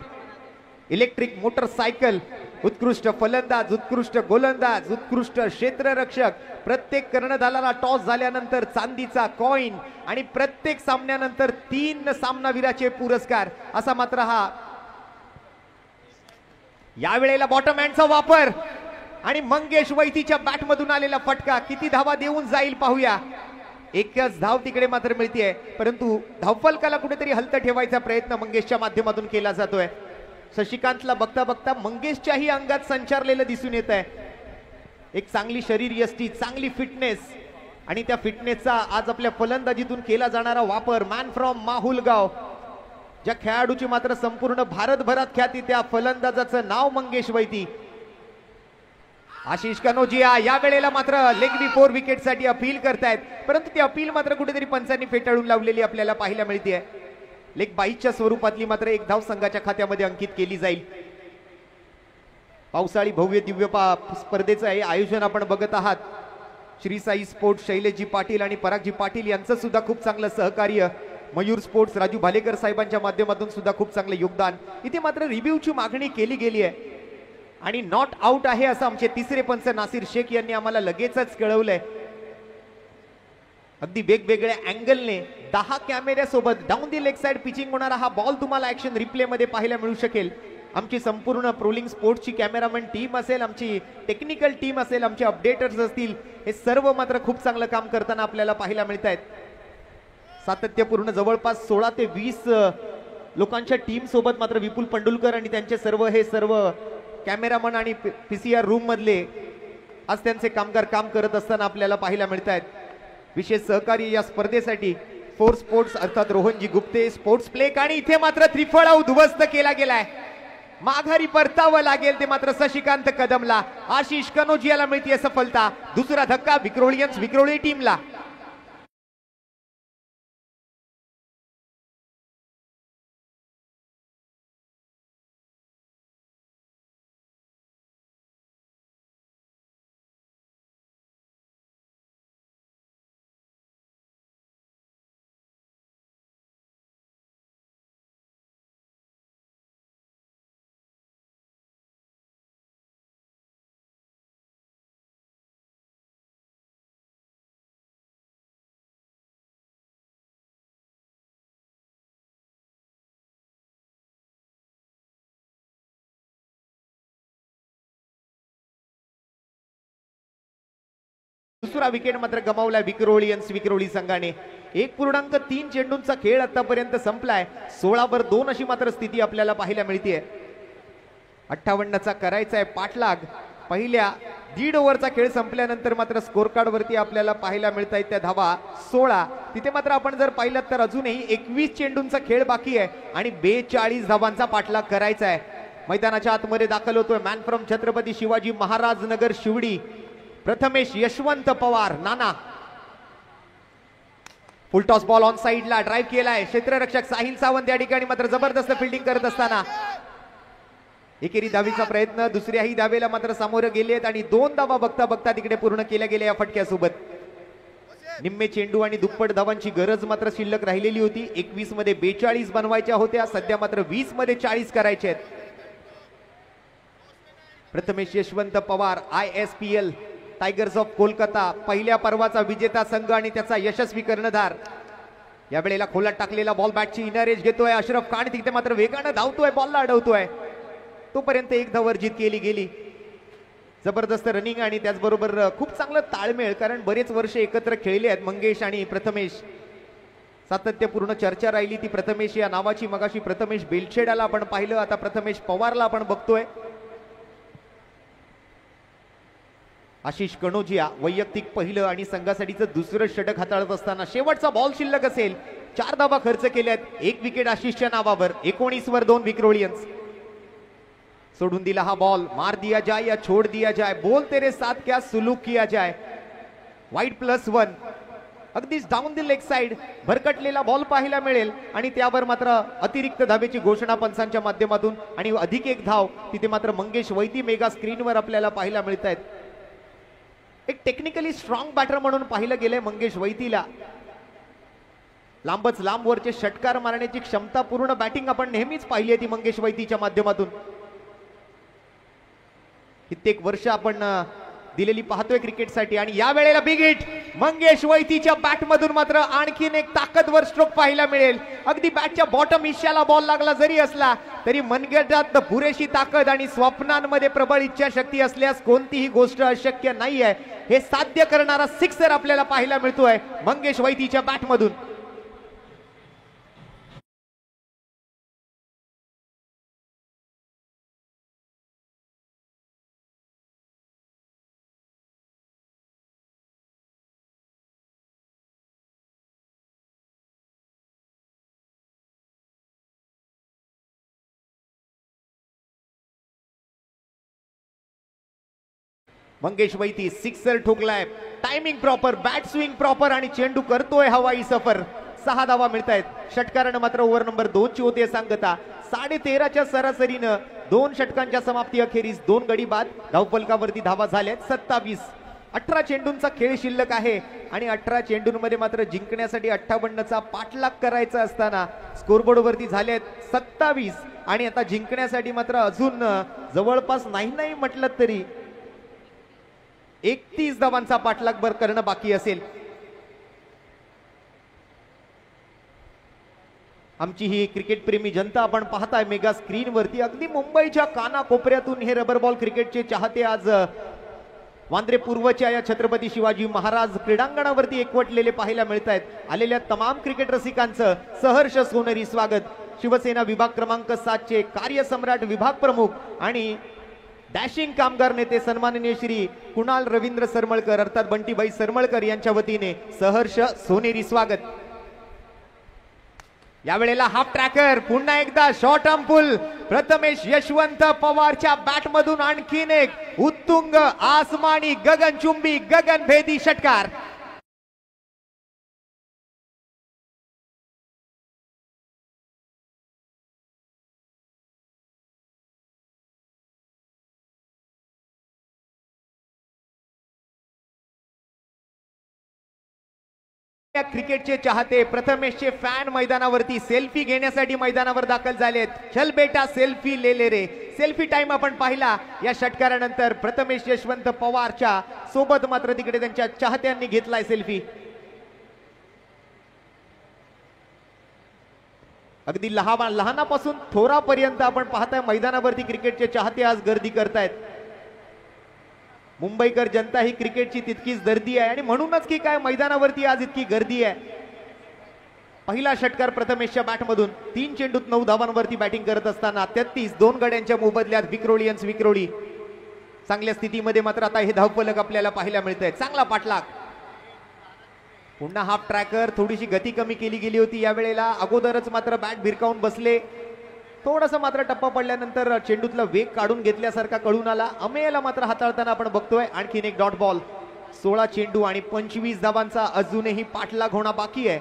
electric motorcycle, उत्कृष्ट फलंदाज, उत्कृष्ट गोलंदाज, उत्कृष्ट क्षेत्ररक्षक, प्रत्येक कर्णधाराला टॉस झाल्यानंतर चांदीचा कॉइन आणि प्रत्येक सामन्यानंतर 3 सामनावीराचे पुरस्कार असा मात्र हा यावेळेला बॉटम हँडचा वापर आणि मंगेश वैतीच्या बॅटमधून आलेला फटका किती धावा देऊन जाईल पाहूया. 1च धाव तिकडे मात्र मिळतीये, परंतु धावफलकाला कुठेतरी हलत ठेवायचा प्रयत्न मंगेशच्या माध्यमातून केला जातोय. शशिकांतला बघता बघता मंगेशच्याही अंगात संचारलेलं दिसून येत आहे. एक चांगली शरीर यष्टी, चांगली फिटनेस आणि त्या फिटनेसचा आज आपल्या फलंदाजीतून केला जाणारा वापर. मॅन फ्रॉम माहुलगाव, ज्या खेळाडूची मात्र संपूर्ण भारतभरात ख्याती, त्या फलंदाजाचं नाव मंगेश वैती. आशिष कनोजिया या वेळेला मात्र लेग बिफोर विकेट साठी अपील करतायत, परंतु ती अपील मात्र कुठेतरी पंचांनी फेटाळून लावलेली आपल्याला पाहायला मिळते. लेग बाईच्या स्वरूपातली मात्र 1 धाव संघाच्या खात्यामध्ये अंकित केली जाईल. पावसाळी भव्य दिव्य स्पर्धेचं हे आयोजन आपण बघत आहात. श्री साई स्पोर्ट्स शैलेशजी पाटील आणि परागजी पाटील यांचं सुद्धा खूप चांगलं सहकार्य. मयूर स्पोर्ट्स राजू भालेकर साहेबांच्या माध्यमातून सुद्धा खूप चांगलं योगदान. इथे मात्र रिव्ह्यूची मागणी केली गेली आहे आणि नॉट आउट आहे असं आमचे तिसरे पंच नासिर शेख यांनी आम्हाला लगेचच कळवलंय. अगदी वेगवेगळ्या अँगलने 10 कॅमेऱ्यासोबत down the leg side pitching होणारा हा बॉल तुम्हाला ऍक्शन रिप्ले मध्ये पाहायला मिळू शकेल. आमची संपूर्ण प्रोलिंग स्पोर्ट्सची कॅमेरामॅन टीम असेल, आमची टेक्निकल टीम असेल, आमचे अपडेटर्स असतील, हे सर्व मात्र खूप चांगलं काम करताना आपल्याला पाहायला मिळत आहेत. सातत्यपूर्ण जवळपास 16 ते 20 लोकांच्या टीम सोबत मात्र विपुल पंडुलकर आणि त्यांचे सर्व कॅमेरामन आणि पीसीआर रूम मधले आज त्यांचे कामगार काम करत असताना आपल्याला पाहायला मिळत आहेत. विशेष सहकार्य या स्पर्धेसाठी फोर स्पोर्ट्स अर्थात रोहनजी गुप्ते, स्पोर्ट्स प्लेक आणि इथे मात्र त्रिफळा उद्ध्वस्त केला गेलाय. माघारी परतावं लागेल ते मात्र शशिकांत कदमला. आशिष कनोजियाला मिळते सफलता. दुसरा धक्का विक्रोळी टीमला. दुसरा विकेट मात्र गमावला विक्रोळी संघाने. 1.3 चेंडूंचा खेळ आतापर्यंत संपलाय. 16 वर 2 अशी मात्र स्थिती आपल्याला पाहायला मिळते. 58चा करायचा आहे पाठलाग. पहिल्या 1.5 ओव्हरचा खेळ संपल्यानंतर मात्र स्कोर कार्ड वरती आपल्याला पाहायला मिळत आहेत त्या धावा 16. तिथे मात्र आपण जर पाहिलं तर अजूनही 21 चेंडूंचा खेळ बाकी आहे आणि 42 धावांचा पाठलाग करायचा आहे. मैदानाच्या आतमध्ये दाखल होतोय man from Chhatrapati Shivaji Maharaj Nagar Sewri Prathamesh Yashwant Pawar Nana. Full toss ball on साइडला ड्राईव्ह केलाय. क्षेत्ररक्षक साहिल सावंत या ठिकाणी मात्र जबरदस्त फिल्डिंग करत असताना एकेरी धावीचा प्रयत्न. दुसऱ्याही धावेला मात्र सामोरे गेलेत आणि 2 धावा बघता बघता तिकडे पूर्ण केल्या गेल्या या फटक्यासोबत. निम्मे चेंडू आणि दुप्पट धावांची गरज मात्र शिल्लक राहिलेली होती. 21 मध्ये 42 बनवायच्या होत्या. सध्या मात्र 20 मध्ये 40 करायचे आहेत. Prathamesh Yashwant Pawar ISPL tigers of Kolkata पहिल्या पर्वाचा विजेता संघ आणि त्याचा यशस्वी कर्णधार. या वेळेला खोलात टाकलेला बॉल बॅटची इनर एज घेतोय अशरफ खान. तिथे मात्र वेगानं धावतोय बॉलला अडवतोय. तोपर्यंत एक धाव वर्जित केली गेली. जबरदस्त रनिंग आणि त्याचबरोबर खूप चांगलं ताळमेळ कारण बरेच वर्ष एकत्र खेळले आहेत मंगेश आणि प्रथमेश. सातत्यपूर्ण चर्चा राहिली ती प्रथमेश या नावाची. मगाशी प्रथमेश बेलछेडाला आपण पाहिलं. आता प्रथमेश पवारला आपण बघतोय. आशिष कणोजिया वैयक्तिक पहिलं आणि संघासाठीचं दुसरं षटक हाताळत असताना शेवटचा बॉल शिल्लक असेल. 4 धावा खर्च केल्यात. 1 विकेट आशिषच्या नावावर. 19 वर 2 विक्रोळियन्स. सोडून दिला हा बॉल. मार दिया जाए या छोड़ दिया जाए, बोल तेरे साथ क्या सुलूक किया जाए. वाईड +1 अगदीच डाऊन द लेग साइड भरकटलेला बॉल पाहायला मिळेल आणि त्यावर मात्र अतिरिक्त धावेची घोषणा पंचांच्या माध्यमातून आणि अधिक 1 धाव तिथे मात्र मंगेश वैती मेगा स्क्रीनवर आपल्याला पाहायला मिळत आहेत. एक टेक्निकली स्ट्रॉंग बॅटर म्हणून पाहिलं गेलंय मंगेश वैतीला. लांबच लांबवरचे षटकार मारण्याची क्षमतापूर्ण बॅटिंग आपण नेहमीच पाहिली आहे ती मंगेश वैतीच्या माध्यमातून. कित्येक वर्ष आपण दिलेली पाहतोय क्रिकेटसाठी आणि या वेळेला बिग हिट मंगेश वैतीच्या बॅटमधून मात्र आणखीन एक ताकदवर स्ट्रोक पाहायला मिळेल. अगदी बॅटच्या बॉटम हिस्साला बॉल लागला जरी असला तरी मनगटात पुरेशी ताकद आणि स्वप्नांमध्ये प्रबळ इच्छाशक्ती असल्यास कोणतीही गोष्ट अशक्य नाही आहे हे साध्य करणारा सिक्सर आपल्याला पाहायला मिळतोय मंगेश वैतीच्या बॅटमधून. मंगेश वैती सिक्सर ठोकलाय. Timing proper, bat swing proper आणि चेंडू करतोय हवाई सफर. 6 धावा मिळत आहेत. षटकारानं मात्र ओव्हर नंबर 2 ची होते सांगता. 13.5च्या सरासरीनं 2 षटकांच्या समाप्ती अखेरीस 2 गडी बाद. धावफलकावरती धावा झाल्यात 27. 18 चेंडूंचा खेळ शिल्लक आहे आणि 18 चेंडूंमध्ये मात्र जिंकण्यासाठी 58चा पाठलाग करायचा असताना स्कोरबोर्ड वरती झालेत 27 आणि आता जिंकण्यासाठी मात्र अजून जवळपास नाही म्हटलं तरी 31 धावांचा पाठलाग करणं बाकी असेल. आमची ही क्रिकेट प्रेमी जनता आपण पाहताय मेगा स्क्रीन वरती. अगदी मुंबईच्या कानाकोपऱ्यातून हे रबर बॉल क्रिकेटचे चाहते आज वांद्रे पूर्वच्या या छत्रपती शिवाजी महाराज क्रीडांगणावरती एकवटलेले पाहायला मिळत आहेत. आलेल्या तमाम क्रिकेट रसिकांचं सहर्ष सोनेरी स्वागत. शिवसेना विभाग क्रमांक 7 चे कार्यसम्राट विभाग प्रमुख आणि डॅशिंग कामगार नेते सन्माननीय श्री कुणाल रवींद्र सरमळकर अर्थात बंटीभाई सरमळकर यांच्या वतीने सहर्ष सोनेरी स्वागत. यावेळेला हाफ ट्रॅकर, पुन्हा एकदा short arm pull. Prathamesh Yashwant पवारच्या bat मधून आणखीन एक उत्तुंग आसमानी गगनचुंबी गगनभेदी षटकार. क्रिकेटचे चाहते, प्रथमेशचे फॅन मैदानावरती सेल्फी घेण्यासाठी मैदानावर दाखल झालेत. चल बेटा सेल्फी ले ले रे. सेल्फी टाइम आपण पाहिला या षटकारानंतर. प्रथमेश यशवंत पवारच्या सोबत मात्र तिकडे त्यांच्या चाहत्यांनी घेतलाय सेल्फी. अगदी लहानापासून थोरापर्यंत आपण पाहताय मैदानावरती क्रिकेटचे चाहते आज गर्दी करतायत. मुंबईकर जनता ही क्रिकेटची तितकीच दर्दी आहे आणि म्हणूनच की काय मैदानावरती आज इतकी गर्दी आहे. पहिला षटकार प्रथमेशच्या बॅटमधून. 3 चेंडूत 9 धावांवरती बॅटिंग करत असताना 33 2 गड्यांच्या मोबदल्यात विक्रोळियन्स विक्रोळी चांगल्या स्थितीमध्ये मात्र आता हे धावफलक आपल्याला पाहायला मिळत आहे. चांगला पाठलाग. पुन्हा हाफ ट्रॅकर. थोडीशी गती कमी केली गेली होती यावेळेला. अगोदरच मात्र बॅट भिरकावून बसले. थोडासा मात्र टप्पा पडल्यानंतर चेंडूतला वेग काढून घेतल्यासारखा कळून आला. अमेयला मात्र हाताळताना आपण बघतोय. आणखीन एक डॉट बॉल. 16 चेंडू आणि 25 धावांचा अजूनही पाठलाग होणं बाकी आहे.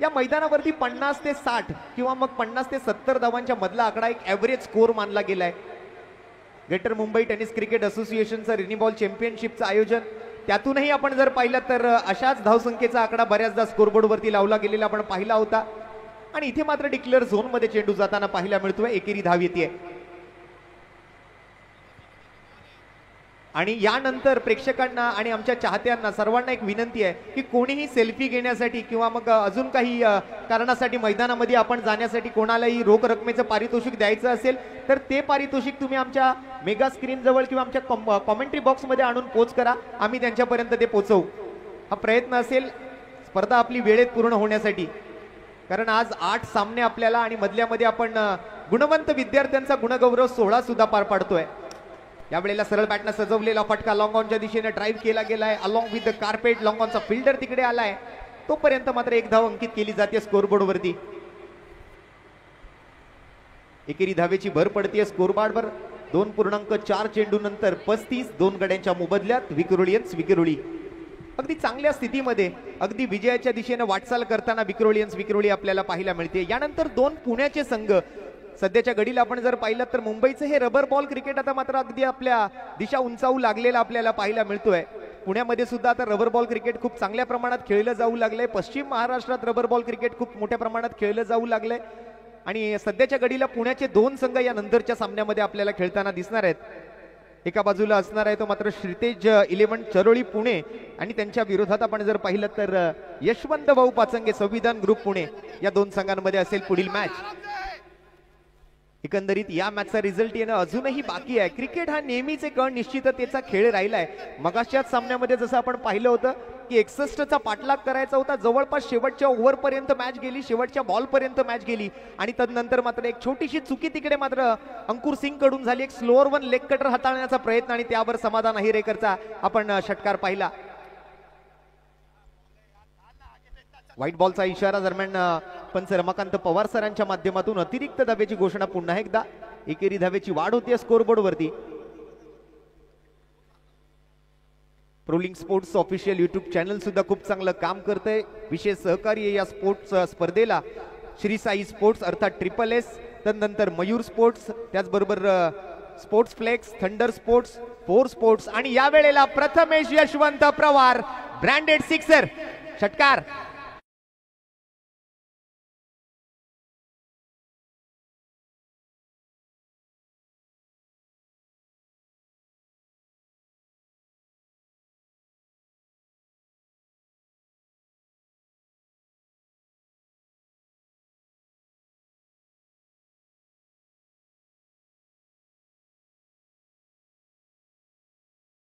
या मैदानावरती 50 ते 60 किंवा मग 50 ते 70 धावांच्या मधला आकडा एक ॲव्हरेज स्कोर मानला गेलाय. ग्रेटर मुंबई टेनिस क्रिकेट असोसिएशनचं रेनीबॉल चॅम्पियनशिपचं आयोजन, त्यातूनही आपण जर पाहिलं तर अशाच धावसंख्येचा आकडा बऱ्याचदा स्कोरबोर्डवरती लावला गेलेला आपण पाहिला होता. आणि इथे मात्र डिक्लेअर झोन मध्ये चेंडू जाताना पाहायला मिळतोय. एकेरी धाव येते. आणि यानंतर प्रेक्षकांना आणि आमच्या चाहत्यांना सर्वांना एक विनंती आहे की कोणीही सेल्फी घेण्यासाठी किंवा मग अजून काही कारणासाठी मैदानामध्ये आपण जाण्यासाठी कोणालाही रोख रकमेचं पारितोषिक द्यायचं असेल तर ते पारितोषिक तुम्ही आमच्या मेगा स्क्रीन जवळ किंवा आमच्या कॉमेंट्री बॉक्स मध्ये आणून पोच करा. आम्ही त्यांच्यापर्यंत ते पोचवू. हा प्रयत्न असेल स्पर्धा आपली वेळेत पूर्ण होण्यासाठी. कारण आज 8 सामने आपल्याला आणि मधल्यामध्ये आपण गुणवंत विद्यार्थ्यांचा गुणगौरव सोहळा सुद्धा पार पाडतोय. यावेळेला सरळ बॅटनं सजवलेला फटका लॉंग ऑनच्या दिशेने ड्राईव्ह केला गेलाय. Along with the carpet. Long ऑनचा फिल्डर तिकडे आलाय. तोपर्यंत मात्र 1 धाव अंकित केली जाते स्कोरबोर्डवरती. एकेरी धावेची भर पडते स्कोरबोर्डवर. 2.4 चेंडू नंतर 35 2 गड्यांच्या मोबदल्यात विक्रोळियन्स विक्रोळी अगदी चांगल्या स्थितीमध्ये अगदी विजयाच्या दिशेने वाटचाल करताना विक्रोळियन्स विक्रोळी आपल्याला पाहायला मिळते. यानंतर 2 पुण्याचे संघ सध्याच्या घडीला आपण जर पाहिलं तर मुंबईचं हे रबर बॉल क्रिकेट आता मात्र अगदी आपल्या दिशा उंचावू लागलेला आपल्याला पाहायला मिळतोय. पुण्यामध्ये सुद्धा आता रबर बॉल क्रिकेट खूप चांगल्या प्रमाणात खेळलं जाऊ लागलंय. पश्चिम महाराष्ट्रात रबर बॉल क्रिकेट खूप मोठ्या प्रमाणात खेळलं जाऊ लागलंय. आणि सध्याच्या घडीला पुण्याचे 2 संघ या नंतरच्या सामन्यामध्ये आपल्याला खेळताना दिसणार आहेत. एका बाजूला असणार आहे तो मात्र श्रीतेज 11 चरोळी पुणे आणि त्यांच्या विरोधात आपण जर पाहिलं तर यशवंत भाऊ पाचंगे संविधान ग्रुप पुणे. या 2 संघांमध्ये असेल पुढील मॅच. एकंदरीत या मॅचचा रिझल्ट येणं अजूनही बाकी आहे. क्रिकेट हा नेहमीच एक अनिश्चिततेचा खेळ राहिलाय. मगाच्याच सामन्यामध्ये जसं आपण पाहिलं होतं की 61चा पाठलाग करायचा होता. जवळपास शेवटच्या ओव्हरपर्यंत मॅच गेली, शेवटच्या बॉलपर्यंत मॅच गेली आणि तदनंतर मात्र एक छोटीशी चुकी तिकडे मात्र अंकुर सिंग कडून झाली. एक स्लोअर 1 लेग कटर हाताळण्याचा प्रयत्न आणि त्यावर समाधान अहिरेकरचा आपण षटकार पाहिला. व्हाईट बॉलचा इशारा दरम्यान पंच रमाकांत पवार सरांच्या माध्यमातून अतिरिक्त धावेची घोषणा पुन्हा एकदा. एकेरी धावेची वाढ होती स्कोरबोर्ड वरती. प्रोलिंग स्पोर्ट्स ऑफिशियल युट्यूब चॅनल सुद्धा खूप चांगलं काम करतंय. विशेष सहकार्य या स्पोर्ट्स स्पर्धेला श्री साई स्पोर्ट्स अर्थात SSS, त्यानंतर मयूर स्पोर्ट्स, त्याचबरोबर sports flex, thunder sports, 4 sports आणि यावेळेला प्रथमेश यशवंत पवार ब्रँडेड सिक्सर षटकार.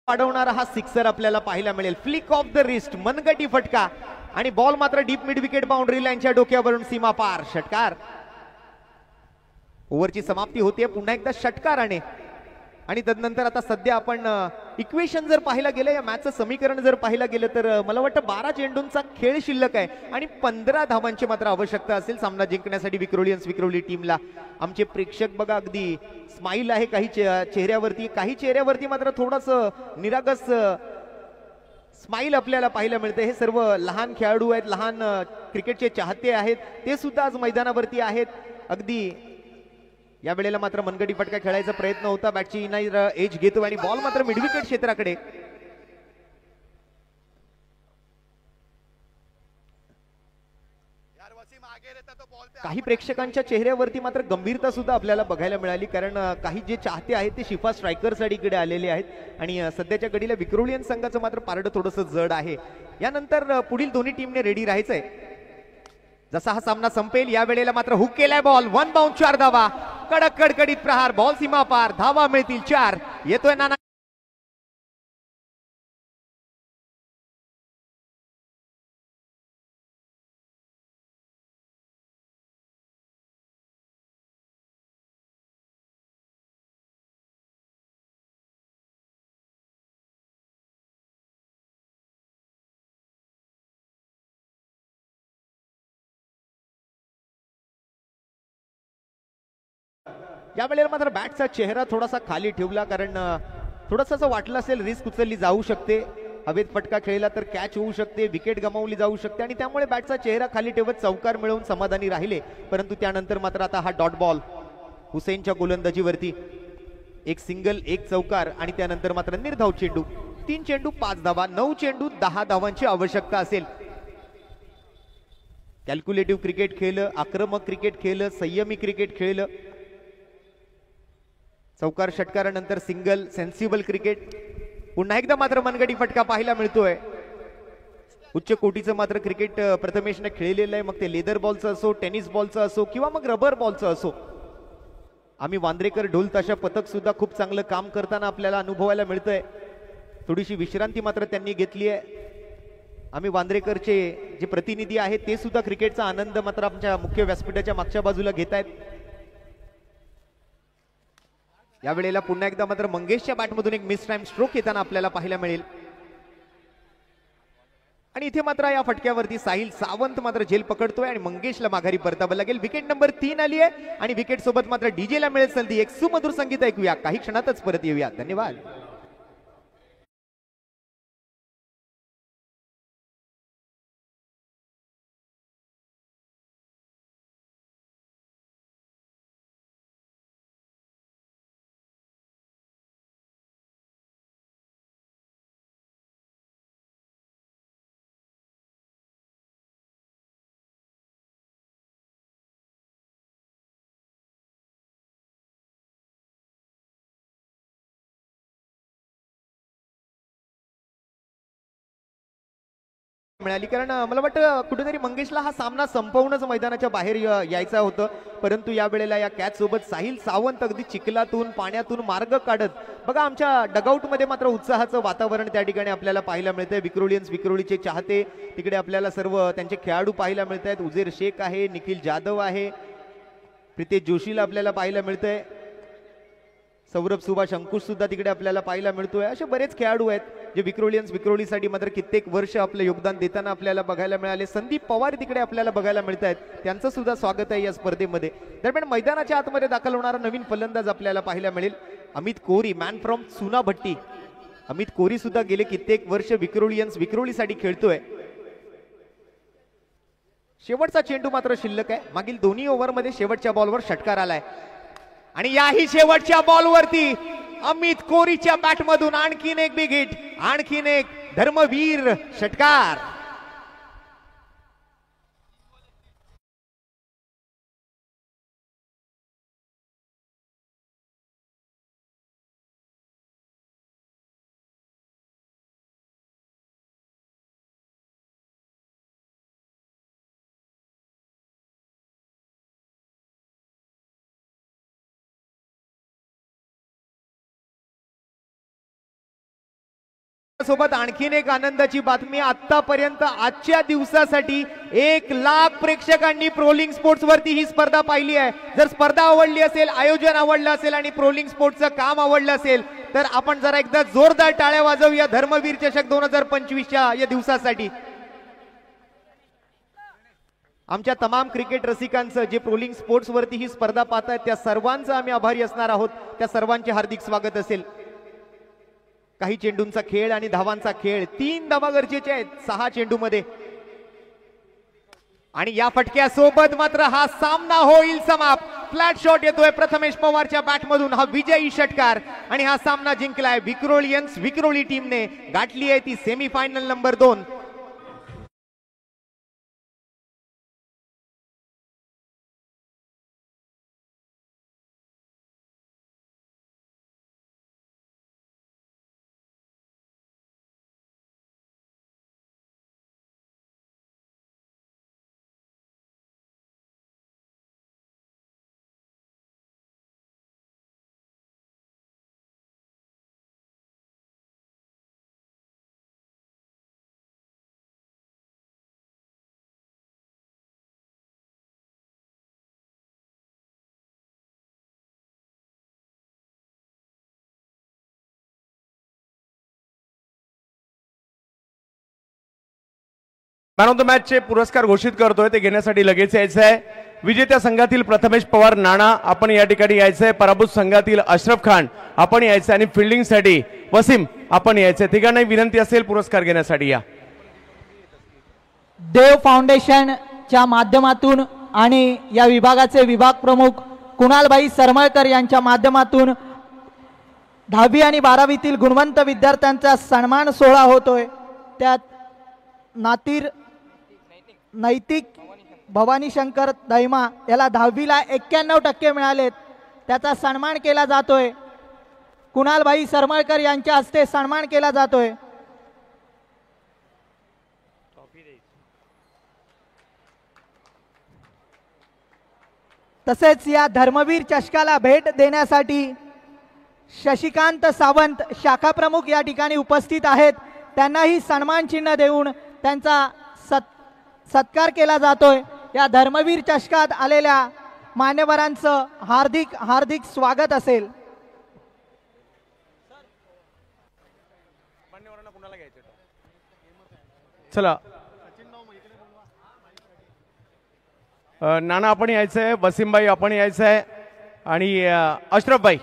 वाढवणारा हा सिक्सर आपल्याला पाहायला मिळेल. फ्लिक ऑफ द रिस्ट, मनगटी फटका आणि बॉल मात्र डीप मिड विकेट बाउंड्री लाईनच्या डोक्यावरून सीमा पार. षटकार. ओव्हरची समाप्ती होते. पुन्हा एकदा षटकाराने आणि तदनंतर आता सध्या आपण इक्वेशन जर पाहायला गेलं, या मॅचचं समीकरण जर पाहायला गेलं तर मला वाटतं 12 चेंडूंचा खेळ शिल्लक आहे आणि 15 धावांची मात्र आवश्यकता असेल सामना जिंकण्यासाठी विक्रोळी टीमला. आमचे प्रेक्षक बघा, अगदी स्माइल आहे काही चेहऱ्यावरती, काही चेहऱ्यावरती मात्र थोडंसं निरागस स्माइल आपल्याला पाहायला मिळते. हे सर्व लहान खेळाडू आहेत, लहान क्रिकेटचे चाहते आहेत, ते सुद्धा आज मैदानावरती आहेत. अगदी या वेळेला मात्र मनगटी फटका खेळायचा प्रयत्न होता, बॅटची इनार एज घेतो आणि बॉल मात्र मिडविकेट क्षेत्राकडे. काही प्रेक्षकांच्या चेहऱ्यावरती मात्र गंभीरता सुद्धा आपल्याला बघायला मिळाली, कारण काही जे चाहते आहेत ते शिफा स्ट्रायकरसाठी इकडे आलेले आहेत आणि सध्याच्या घडीला विक्रोळियन संघाचं मात्र पारडं थोडंसं जड आहे. यानंतर पुढील दोन्ही टीमने रेडी राहायचंय. जसा हा सामना संपेल या वेळेला मात्र हुक केलाय बॉल, 1 बाउंड 4 धावा, कडक कडकडीत प्रहार, बॉल सीमा पार, धावा मिळतील 4. येतोय नाना या वेळेला मात्र बॅटचा चेहरा थोडासा खाली ठेवला, कारण थोडंसं असं वाटलं असेल रिस्क उचलली जाऊ शकते, हवेत फटका खेळला तर कॅच होऊ शकते, विकेट गमावली जाऊ शकते आणि त्यामुळे बॅटचा चेहरा खाली ठेवत चौकार मिळवून समाधानी राहिले. परंतु त्यानंतर मात्र आता हा डॉट बॉल हुसेनच्या गोलंदाजीवरती, एक सिंगल, एक चौकार आणि त्यानंतर मात्र निर्धाव चेंडू. 3 चेंडू 5 धावा, 9 चेंडू 10 धावांची आवश्यकता असेल. कॅल्क्युलेटिव्ह क्रिकेट खेळलं, आक्रमक क्रिकेट खेळलं, संयमी क्रिकेट खेळलं, चौकार षटकारानंतर सिंगल, सेन्सिबल क्रिकेट. पुन्हा एकदा मात्र मनगटी फटका पाहायला मिळतोय. उच्च कोटीचं मात्र क्रिकेट प्रथमेशने खेळलेलं आहे, मग ते लेदर बॉलचं असो, टेनिस बॉलचं असो किंवा मग रबर बॉलचं असो. आम्ही वांद्रेकर ढोल ताशा पथक सुद्धा खूप चांगलं काम करताना आपल्याला अनुभवायला मिळतंय. थोडीशी विश्रांती मात्र त्यांनी घेतली आहे. आम्ही वांद्रेकरचे जे प्रतिनिधी आहेत ते सुद्धा क्रिकेटचा आनंद मात्र आमच्या मुख्य व्यासपीठाच्या मागच्या बाजूला घेत आहेत. या वेळेला पुन्हा एकदा मात्र मंगेशच्या बॅटमधून एक मिस टाइम स्ट्रोक येताना आपल्याला पाहायला मिळेल आणि इथे मात्र या फटक्यावरती साहिल सावंत मात्र झेल पकडतोय आणि मंगेशला माघारी परतावं लागेल. विकेट नंबर 3 आली आहे आणि विकेट सोबत मात्र डीजे ला मिळेल संधी. एक सुमधुर संगीत ऐकूया, काही क्षणातच परत येऊया. धन्यवाद. मिळाली, कारण मला वाटतं कुठेतरी मंगेशला हा सामना संपवूनच मैदानाच्या बाहेर यायचा होतं. परंतु या वेळेला या कॅच सोबत साहिल सावंत अगदी चिखलातून पाण्यातून मार्ग काढत बघा आमच्या डगआउट मध्ये मात्र उत्साहाचं वातावरण त्या ठिकाणी आपल्याला पाहायला मिळतंय. विक्रोळीचे चाहते तिकडे आपल्याला सर्व त्यांचे खेळाडू पाहायला मिळत आहेत. उजेर शेख आहे, निखिल जाधव आहे, प्रितेश जोशीला आपल्याला पाहायला मिळतंय, सौरभ सुभाष अंकुश सुद्धा तिकडे आपल्याला पाहायला मिळतोय. असे बरेच खेळाडू आहेत जे विक्रोळीसाठी मात्र कित्येक वर्ष आपलं योगदान देताना आपल्याला बघायला मिळाले. संदीप पवार तिकडे आपल्याला बघायला मिळत आहेत, त्यांचं सुद्धा स्वागत आहे या स्पर्धेमध्ये. दरम्यान मैदानाच्या आतमध्ये दाखल होणारा नवीन फलंदाज आपल्याला पाहायला मिळेल, अमित कोहरी, मॅन फ्रॉम चुनाभट्टी. अमित कोहरी सुद्धा गेले कित्येक वर्ष विक्रोळीसाठी खेळतोय. शेवटचा चेंडू मात्र शिल्लक आहे. मागील दोन्ही ओव्हरमध्ये शेवटच्या बॉलवर षटकार आलाय आणि याही शेवटच्या बॉलवरती अमित कोहरीच्या बॅटमधून आणखीन एक बिग हिट, आणखीन एक धर्मवीर षटकार. सोबत आणखीन एक आनंदाची बातमी. आतापर्यंत आजच्या दिवसासाठी 1,00,000 प्रेक्षकांनी प्रोलिंग स्पोर्ट्स वरती ही स्पर्धा पाहिली आहे. जर स्पर्धा आवडली असेल, आयोजन आवडलं असेल आणि प्रोलिंग स्पोर्ट्सचं काम आवडलं असेल तर आपण जरा एकदा जोरदार टाळ्या वाजवूया धर्मवीर चषक 2025च्या या दिवसासाठी. आमच्या तमाम क्रिकेट रसिकांचं जे प्रोलिंग स्पोर्ट्स वरती ही स्पर्धा पाहतायत त्या सर्वांचं आम्ही आभारी असणार आहोत. त्या सर्वांचे हार्दिक स्वागत असेल. काही चेंडूंचा खेळ आणि धावांचा खेळ. 3 धावा गरजेच्या आहेत 6 चेंडूमध्ये. आणि या फटक्यासोबत मात्र हा सामना होईल समाप्त. फ्लॅट शॉट येतोय प्रथमेश पवारच्या बॅटमधून. हा विजयी षटकार आणि हा सामना जिंकलाय विक्रोलियन्स. विक्रोली टीमने गाठली आहे ती semifinal number 2. Man of the मॅचचे पुरस्कार घोषित करतोय. ते घेण्यासाठी लगेच यायचं आहे. विजेत्या संघातील प्रथमेश पवार नाना आपण या ठिकाणी यायचंय. पराभूत संघातील अशरफ खान आपण यायचं आणि फिल्डिंगसाठी वसीम आपण यायचंय. तिघांनाही विनंती असेल पुरस्कार घेण्यासाठी या. देव फाउंडेशनच्या माध्यमातून आणि या विभागाचे विभाग प्रमुख कुणालबाई सरमळकर यांच्या माध्यमातून 10वी आणि 12वीतील गुणवंत विद्यार्थ्यांचा सन्मान सोहळा होतोय. त्यात नातीर नैतिक भवानी शंकर दैमा याला 10वीला 91% मिळालेत. त्याचा सन्मान केला जातोय. कुणालबाई सरमळकर यांच्या हस्ते सन्मान केला जातोय. तसेच या धर्मवीर चषकाला भेट देण्यासाठी शशिकांत सावंत शाखा प्रमुख या ठिकाणी उपस्थित आहेत. त्यांनाही सन्मान चिन्ह देऊन त्यांचा सत्कार केला जातोय. या धर्मवीर चषकात आलेल्या मान्यवरांचं हार्दिक हार्दिक स्वागत असेल. चला नाना आपण यायचंय. वसीमबाई आपण यायचंय आणि अशरफबाई.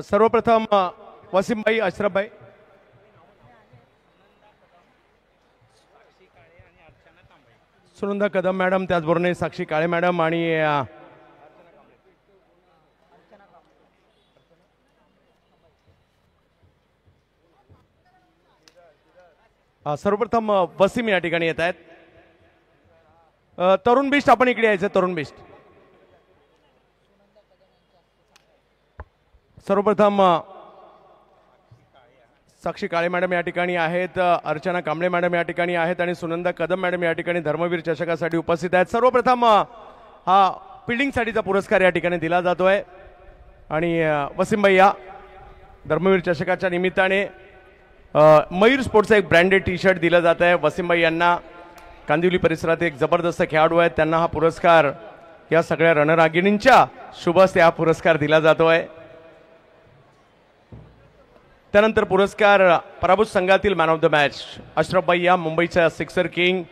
सर्वप्रथम वसीमबाई, अशरफबाई. सुनंदा कदम मॅडम, त्याचबरोबर साक्षी काळे मॅडम आणि सर्वप्रथम वसीम या ठिकाणी येत आहेत. तरुण बिष्ट आपण इकडे यायचं. तरुण बिष्ट सर्वप्रथम साक्षी काळे मॅडम या ठिकाणी आहेत. अर्चना कांबळे मॅडम या ठिकाणी आहेत आणि सुनंदा कदम मॅडम या ठिकाणी धर्मवीर चषकासाठी उपस्थित आहेत. सर्वप्रथम हा फिल्डिंगसाठीचा पुरस्कार या ठिकाणी दिला जातोय आणि वसीमबाई या धर्मवीर चषकाच्या निमित्ताने मयूर स्पोर्ट्सचा एक ब्रँडेड टी शर्ट दिलं जात आहे. वसीमबाई यांना कांदिवली परिसरात एक जबरदस्त खेळाडू आहेत. त्यांना हा पुरस्कार या सगळ्या रणरागिणींच्या शुभ हस्ते हा पुरस्कार दिला जातोय. त्यानंतर पुरस्कार पराभूत संघातील मॅन ऑफ द मॅच अशरफबाई या मुंबईच्या सिक्सर किंग.